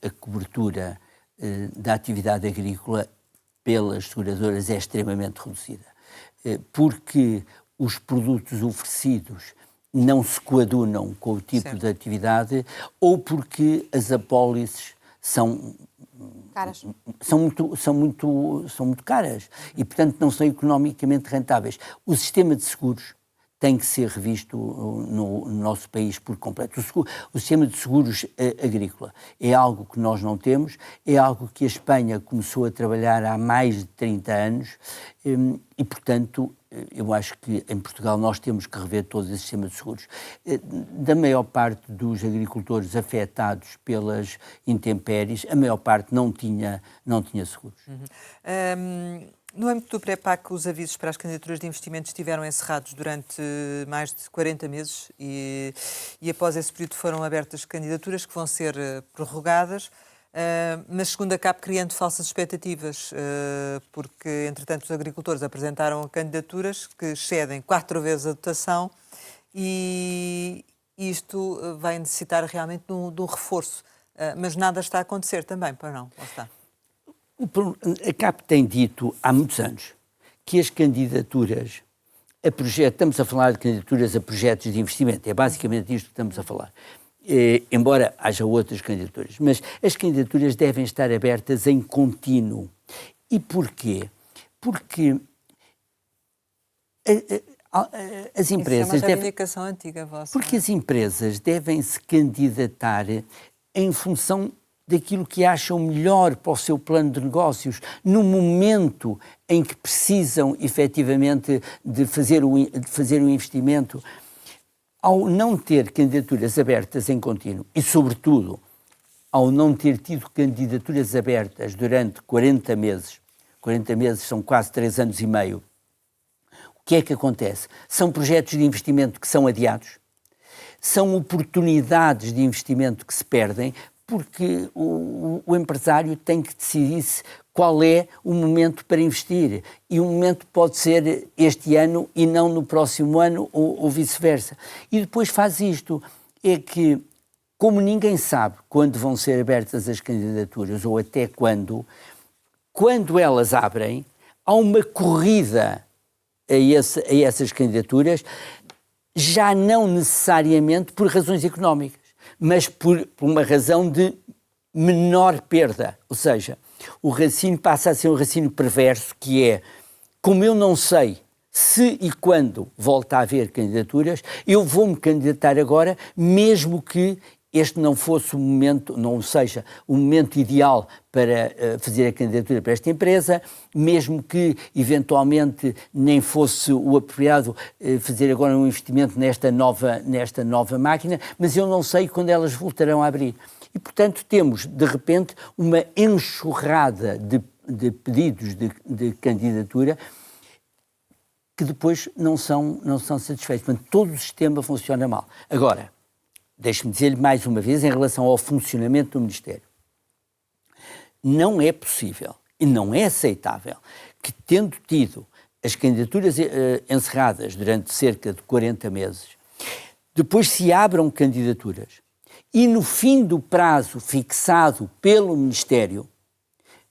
a cobertura da atividade agrícola pelas seguradoras é extremamente reduzida, porque os produtos oferecidos não se coadunam com o tipo de atividade ou porque as apólices são muito caras e, portanto, não são economicamente rentáveis. O sistema de seguros tem que ser revisto no nosso país por completo. O sistema de seguros agrícola é algo que nós não temos, é algo que a Espanha começou a trabalhar há mais de 30 anos e, portanto, eu acho que em Portugal nós temos que rever todo esse sistema de seguros. Da maior parte dos agricultores afetados pelas intempéries, a maior parte não tinha seguros. No âmbito do pré-PAC, os avisos para as candidaturas de investimentos estiveram encerrados durante mais de 40 meses e após esse período foram abertas candidaturas que vão ser prorrogadas, mas segundo a CAP criando falsas expectativas, porque entretanto os agricultores apresentaram candidaturas que excedem 4 vezes a dotação e isto vai necessitar realmente de um reforço, mas nada está a acontecer também, para não? Lá está. A CAP tem dito há muitos anos que as candidaturas a projetos, estamos a falar de candidaturas a projetos de investimento, é basicamente isto que estamos a falar, embora haja outras candidaturas, mas as candidaturas devem estar abertas em contínuo. E porquê? Porque as empresas... Isso é uma reivindicação antiga vossa. Porque as empresas devem se candidatar em função daquilo que acham melhor para o seu plano de negócios, no momento em que precisam efetivamente de fazer o investimento. Ao não ter candidaturas abertas em contínuo e, sobretudo, ao não ter tido candidaturas abertas durante 40 meses são quase 3 anos e meio, o que é que acontece? São projetos de investimento que são adiados, são oportunidades de investimento que se perdem, porque o empresário tem que decidir-se qual é o momento para investir. E o momento pode ser este ano e não no próximo ano ou vice-versa. E depois faz isto, é que, como ninguém sabe quando vão ser abertas as candidaturas ou até quando elas abrem, há uma corrida a essas candidaturas, já não necessariamente por razões económicas, mas por uma razão de menor perda. Ou seja, o raciocínio passa a ser um raciocínio perverso, que é, como eu não sei se e quando volta a haver candidaturas, eu vou-me candidatar agora, mesmo que este não fosse o momento, não seja o momento ideal para fazer a candidatura para esta empresa, mesmo que eventualmente nem fosse o apropriado fazer agora um investimento nesta nova máquina, mas eu não sei quando elas voltarão a abrir. E, portanto, temos, de repente, uma enxurrada de pedidos de candidatura que depois não são satisfeitos. Portanto, todo o sistema funciona mal. Agora, deixe-me dizer-lhe mais uma vez, em relação ao funcionamento do Ministério. Não é possível e não é aceitável que, tendo tido as candidaturas encerradas durante cerca de 40 meses, depois se abram candidaturas e, no fim do prazo fixado pelo Ministério,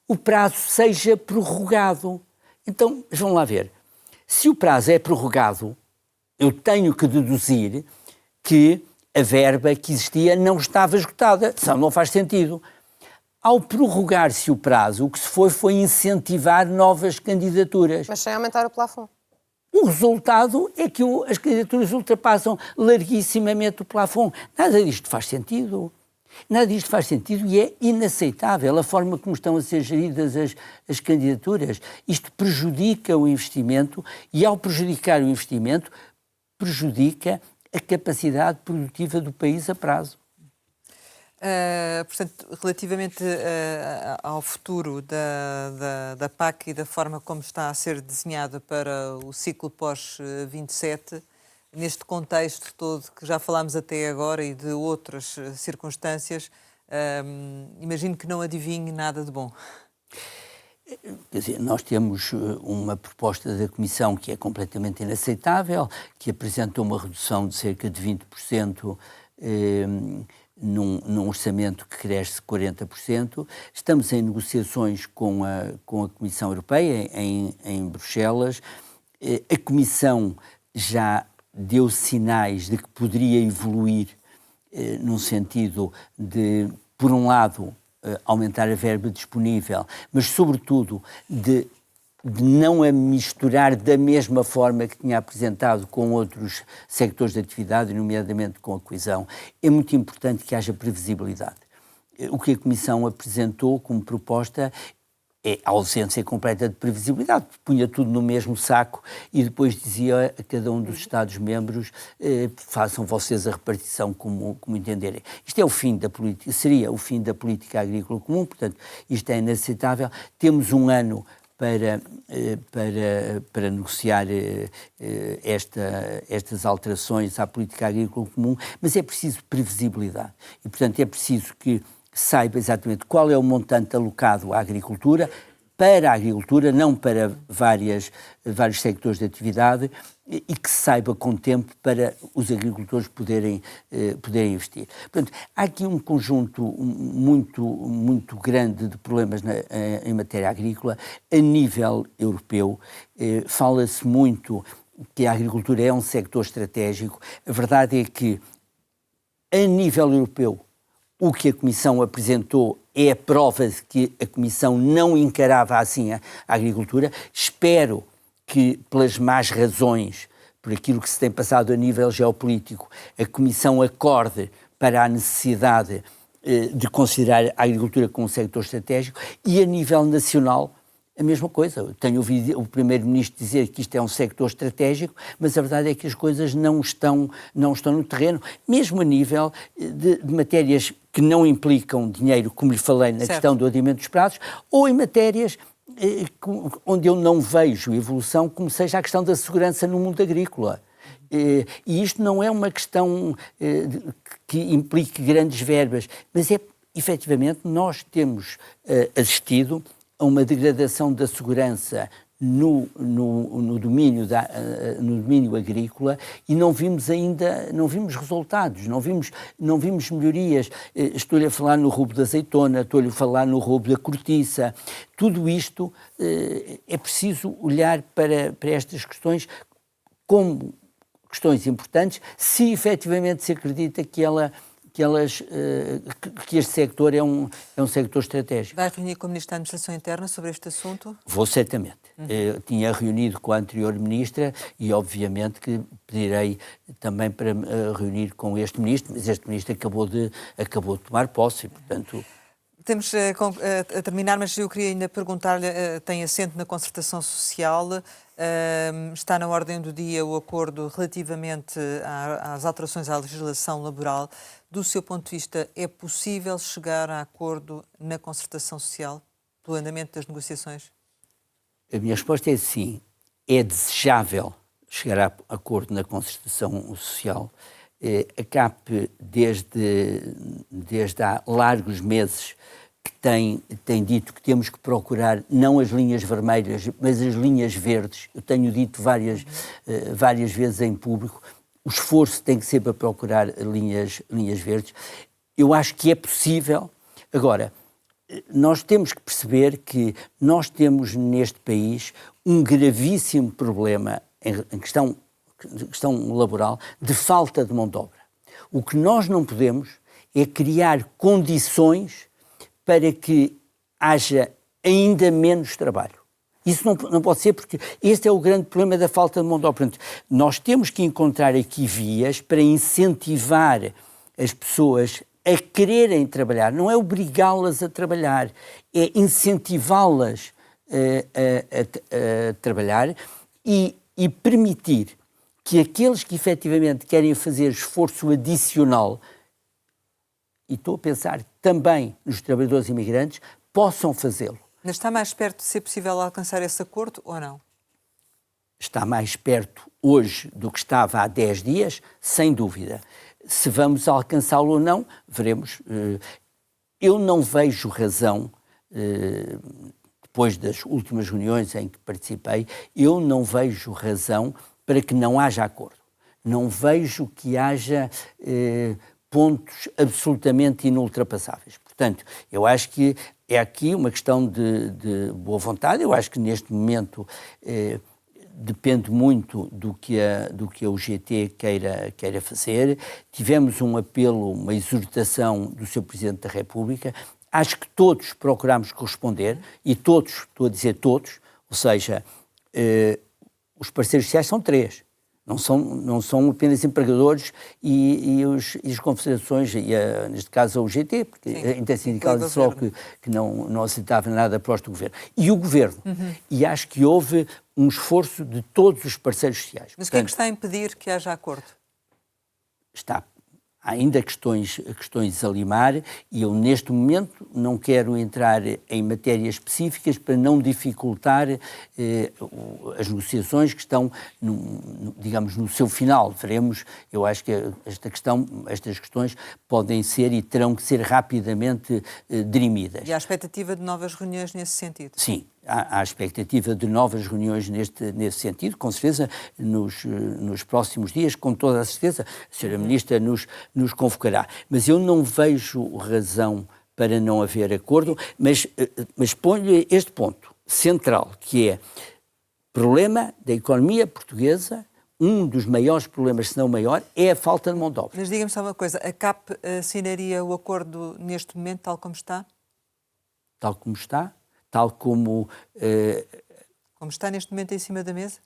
o prazo seja prorrogado. Então, vamos lá ver. Se o prazo é prorrogado, eu tenho que deduzir que a verba que existia não estava esgotada, senão não faz sentido. Ao prorrogar-se o prazo, o que se foi incentivar novas candidaturas. Mas sem aumentar o plafond. O resultado é que as candidaturas ultrapassam larguissimamente o plafond. Nada disto faz sentido. Nada disto faz sentido e é inaceitável a forma como estão a ser geridas as candidaturas. Isto prejudica o investimento e, ao prejudicar o investimento, prejudica a capacidade produtiva do país a prazo. Portanto, relativamente ao futuro da PAC e da forma como está a ser desenhada para o ciclo pós-27, neste contexto todo que já falámos até agora e de outras circunstâncias, imagino que não adivinhe nada de bom. Quer dizer, nós temos uma proposta da Comissão que é completamente inaceitável, que apresenta uma redução de cerca de 20% num orçamento que cresce 40%. Estamos em negociações com a Comissão Europeia em Bruxelas. A Comissão já deu sinais de que poderia evoluir num sentido de, por um lado, aumentar a verba disponível, mas, sobretudo, de não a misturar da mesma forma que tinha apresentado com outros sectores de atividade, nomeadamente com a coesão. É muito importante que haja previsibilidade. O que a Comissão apresentou como proposta é a ausência completa de previsibilidade. Punha tudo no mesmo saco e depois dizia a cada um dos Estados-membros façam vocês a repartição como entenderem. Isto é o fim da política, seria o fim da política agrícola comum, portanto, isto é inaceitável. Temos um ano para negociar estas alterações à política agrícola comum, mas é preciso previsibilidade e, portanto, é preciso que saiba exatamente qual é o montante alocado à agricultura, para a agricultura, não para vários sectores de atividade, e que se saiba com tempo para os agricultores poderem investir. Portanto, há aqui um conjunto muito grande de problemas em matéria agrícola. A nível europeu, fala-se muito que a agricultura é um sector estratégico. A verdade é que, a nível europeu, o que a Comissão apresentou é a prova de que a Comissão não encarava assim a agricultura. Espero que, pelas más razões, por aquilo que se tem passado a nível geopolítico, a Comissão acorde para a necessidade de considerar a agricultura como um sector estratégico e, a nível nacional, a mesma coisa. Eu tenho ouvido o Primeiro-Ministro dizer que isto é um sector estratégico, mas a verdade é que as coisas não estão no terreno, mesmo a nível de matérias que não implicam dinheiro, como lhe falei na questão do adiamento dos prazos, ou em matérias onde eu não vejo evolução, como seja a questão da segurança no mundo agrícola. E isto não é uma questão que implique grandes verbas, mas efetivamente, nós temos assistido a uma degradação da segurança no domínio agrícola e não vimos resultados, não vimos melhorias. Estou-lhe a falar no roubo da azeitona, estou-lhe a falar no roubo da cortiça. Tudo isto é preciso olhar para estas questões como questões importantes, se efetivamente se acredita que este sector é um sector estratégico. Vai reunir com o Ministro da Administração Interna sobre este assunto? Vou certamente. Tinha reunido com a anterior Ministra e, obviamente, que pedirei também para reunir com este Ministro, mas este Ministro acabou de tomar posse, portanto... Temos a terminar, mas eu queria ainda perguntar-lhe, tem assento na concertação social, está na ordem do dia o acordo relativamente às alterações à legislação laboral. Do seu ponto de vista, é possível chegar a acordo na concertação social, pelo andamento das negociações? A minha resposta é sim. É desejável chegar a acordo na concertação social. A CAP, desde há largos meses, que tem dito que temos que procurar não as linhas vermelhas, mas as linhas verdes. Eu tenho dito várias vezes em público, o esforço tem que ser para procurar linhas verdes. Eu acho que é possível. Agora, nós temos que perceber que nós temos neste país um gravíssimo problema em questão laboral de falta de mão de obra. O que nós não podemos é criar condições para que haja ainda menos trabalho. Isso não pode ser, porque este é o grande problema da falta de mão de obra. Portanto, nós temos que encontrar aqui vias para incentivar as pessoas a quererem trabalhar, não é obrigá-las a trabalhar, é incentivá-las a trabalhar e permitir que aqueles que efetivamente querem fazer esforço adicional, e estou a pensar também nos trabalhadores imigrantes, possam fazê-lo. Mas está mais perto de ser possível alcançar esse acordo ou não? Está mais perto hoje do que estava há 10 dias, sem dúvida. Se vamos alcançá-lo ou não, veremos. Eu não vejo razão, depois das últimas reuniões em que participei, eu não vejo razão para que não haja acordo. Não vejo que haja pontos absolutamente inultrapassáveis. Portanto, eu acho que é aqui uma questão de boa vontade. Eu acho que neste momento depende muito do que a UGT queira fazer. Tivemos um apelo, uma exortação do Sr. Presidente da República. Acho que todos procuramos corresponder, e todos, estou a dizer todos, ou seja, os parceiros sociais são 3. Não são apenas empregadores e as confederações, neste caso a UGT, porque a Intersindical disse só que não aceitava nada a proposta do Governo. E o Governo. E acho que houve um esforço de todos os parceiros sociais. Mas o que é que está a impedir que haja acordo? Há ainda questões a limar, e eu neste momento não quero entrar em matérias específicas para não dificultar as negociações que estão, digamos, no seu final. Veremos, eu acho que estas questões podem ser e terão que ser rapidamente dirimidas. E há expectativa de novas reuniões nesse sentido? Sim. Há expectativa de novas reuniões nesse sentido, com certeza, nos próximos dias, com toda a certeza, a Sra. Ministra nos convocará. Mas eu não vejo razão para não haver acordo, mas ponho este ponto central, que é problema da economia portuguesa. Um dos maiores problemas, se não o maior, é a falta de mão de obra. Mas diga-me só uma coisa, a CAP assinaria o acordo neste momento, tal como está? Tal como está? Tal como... Como está neste momento em cima da mesa?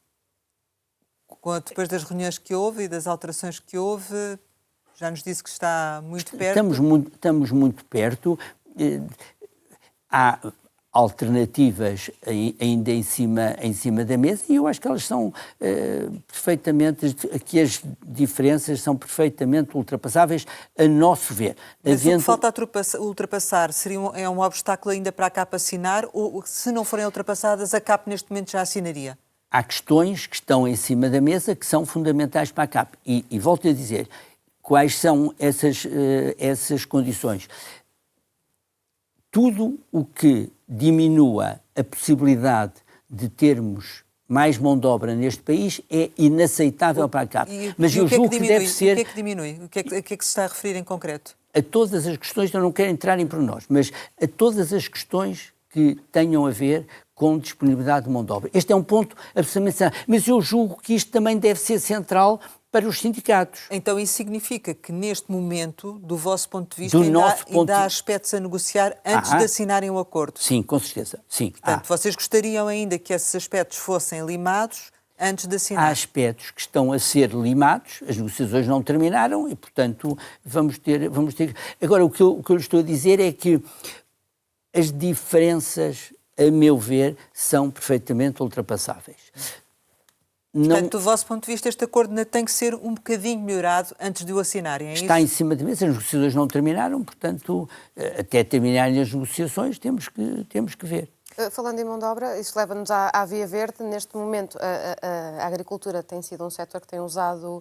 Depois das reuniões que houve e das alterações que houve, já nos disse que está muito perto. Estamos muito perto. Há alternativas ainda em cima da mesa, e eu acho que elas são perfeitamente, que as diferenças são perfeitamente ultrapassáveis, a nosso ver. Mas o que falta ultrapassar é um obstáculo ainda para a CAP assinar, ou se não forem ultrapassadas, a CAP neste momento já assinaria? Há questões que estão em cima da mesa que são fundamentais para a CAP. E volto a dizer, quais são essas condições? Tudo o que diminua a possibilidade de termos mais mão de obra neste país é inaceitável para a CAP. Mas eu julgo que deve ser... O que é que diminui? O que é que se está a referir em concreto? A todas as questões, eu não quero entrar em pormenores, mas a todas as questões que tenham a ver com disponibilidade de mão de obra. Este é um ponto absolutamente central. Mas eu julgo que isto também deve ser central para os sindicatos. Então isso significa que neste momento, do vosso ponto de vista, ainda há aspectos a negociar antes de assinarem o acordo? Sim, com certeza. Sim. Portanto, vocês gostariam ainda que esses aspectos fossem limados antes de assinar? Há aspectos que estão a ser limados, as negociações não terminaram e, portanto, vamos ter... Agora, o que eu lhe estou a dizer é que as diferenças, a meu ver, são perfeitamente ultrapassáveis. Portanto, do vosso ponto de vista, este acordo ainda tem que ser um bocadinho melhorado antes de o assinarem, é isso? Está em cima da mesa, as negociações não terminaram, portanto, até terminarem as negociações, temos que ver. Falando em mão de obra, isso leva-nos à Via Verde. Neste momento, a agricultura tem sido um setor que tem usado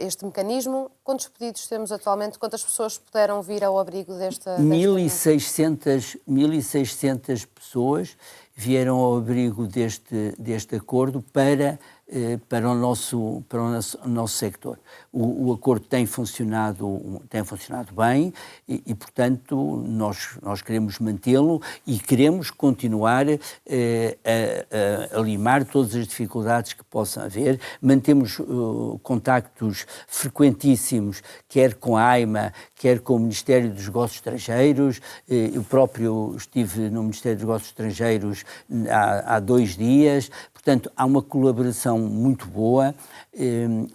este mecanismo. Quantos pedidos temos atualmente? Quantas pessoas puderam vir ao abrigo desta... 1.600 pessoas vieram ao abrigo deste acordo para o nosso sector. O acordo tem funcionado bem e portanto, nós queremos mantê-lo e queremos continuar a limar todas as dificuldades que possam haver. Mantemos contactos frequentíssimos, quer com a AIMA, quer com o Ministério dos Negócios Estrangeiros. Eu próprio estive no Ministério dos Negócios Estrangeiros há 2 dias. Portanto, há uma colaboração muito boa.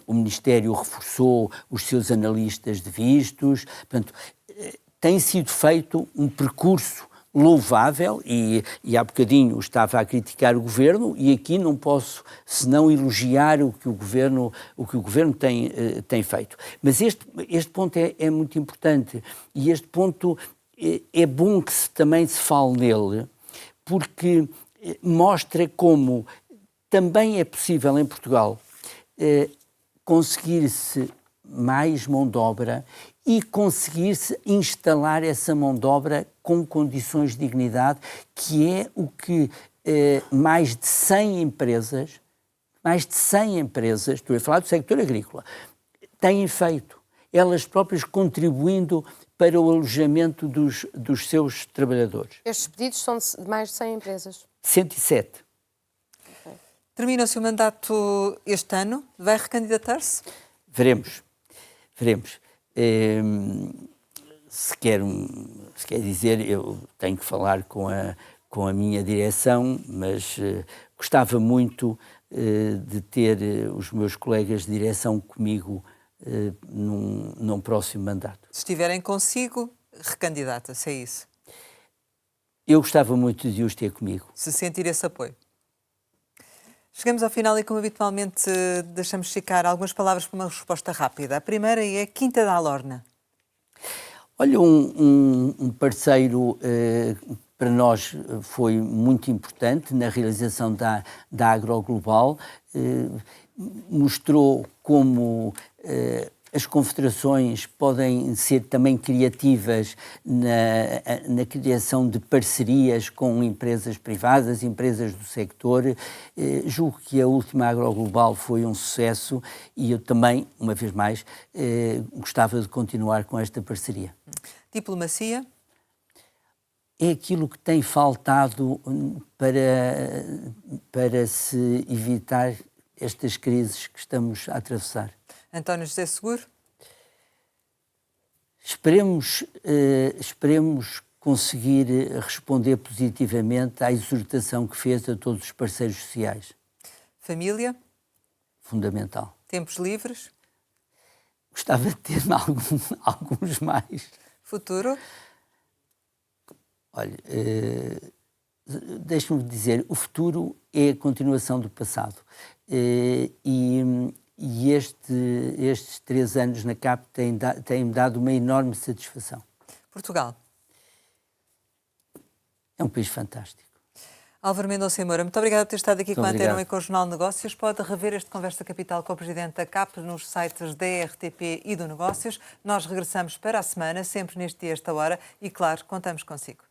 O Ministério reforçou os seus analistas de vistos. Portanto, tem sido feito um percurso louvável e há bocadinho estava a criticar o Governo e aqui não posso senão elogiar o que o Governo tem feito. Mas este ponto é muito importante e este ponto é bom que também se fale nele, porque mostra como também é possível em Portugal conseguir-se mais mão de obra e conseguir-se instalar essa mão de obra com condições de dignidade, que é o que mais de 100 empresas, estou a falar do sector agrícola, têm feito, elas próprias contribuindo para o alojamento dos seus trabalhadores. Estes pedidos são de mais de 100 empresas? 107. Termina-se o mandato este ano. Vai recandidatar-se? Veremos. Se quer dizer, eu tenho que falar com a minha direção, mas gostava muito de ter os meus colegas de direção comigo num próximo mandato. Se estiverem consigo, recandidata-se, é isso? Eu gostava muito de os ter comigo. Se sentir esse apoio. Chegamos ao final e, como habitualmente, deixamos ficar algumas palavras para uma resposta rápida. A primeira é Quinta da Alorna. Olha, um parceiro para nós foi muito importante na realização da Agroglobal, mostrou como as confederações podem ser também criativas na criação de parcerias com empresas privadas, empresas do sector. Julgo que a última Agroglobal foi um sucesso e eu também, uma vez mais, gostava de continuar com esta parceria. Diplomacia? É aquilo que tem faltado para se evitar estas crises que estamos a atravessar. António José Seguro? Esperemos conseguir responder positivamente à exortação que fez a todos os parceiros sociais. Família? Fundamental. Tempos livres? Gostava de ter alguns mais. Futuro? Olha, deixe-me dizer, o futuro é a continuação do passado. E estes 3 anos na CAP têm-me dado uma enorme satisfação. Portugal? É um país fantástico. Álvaro Mendonça Moura, muito obrigada por ter estado aqui com a Antena 1 e com o Jornal de Negócios. Pode rever este Conversa Capital com o Presidente da CAP nos sites da RTP e do Negócios. Nós regressamos para a semana, sempre neste dia, esta hora, e claro, contamos consigo.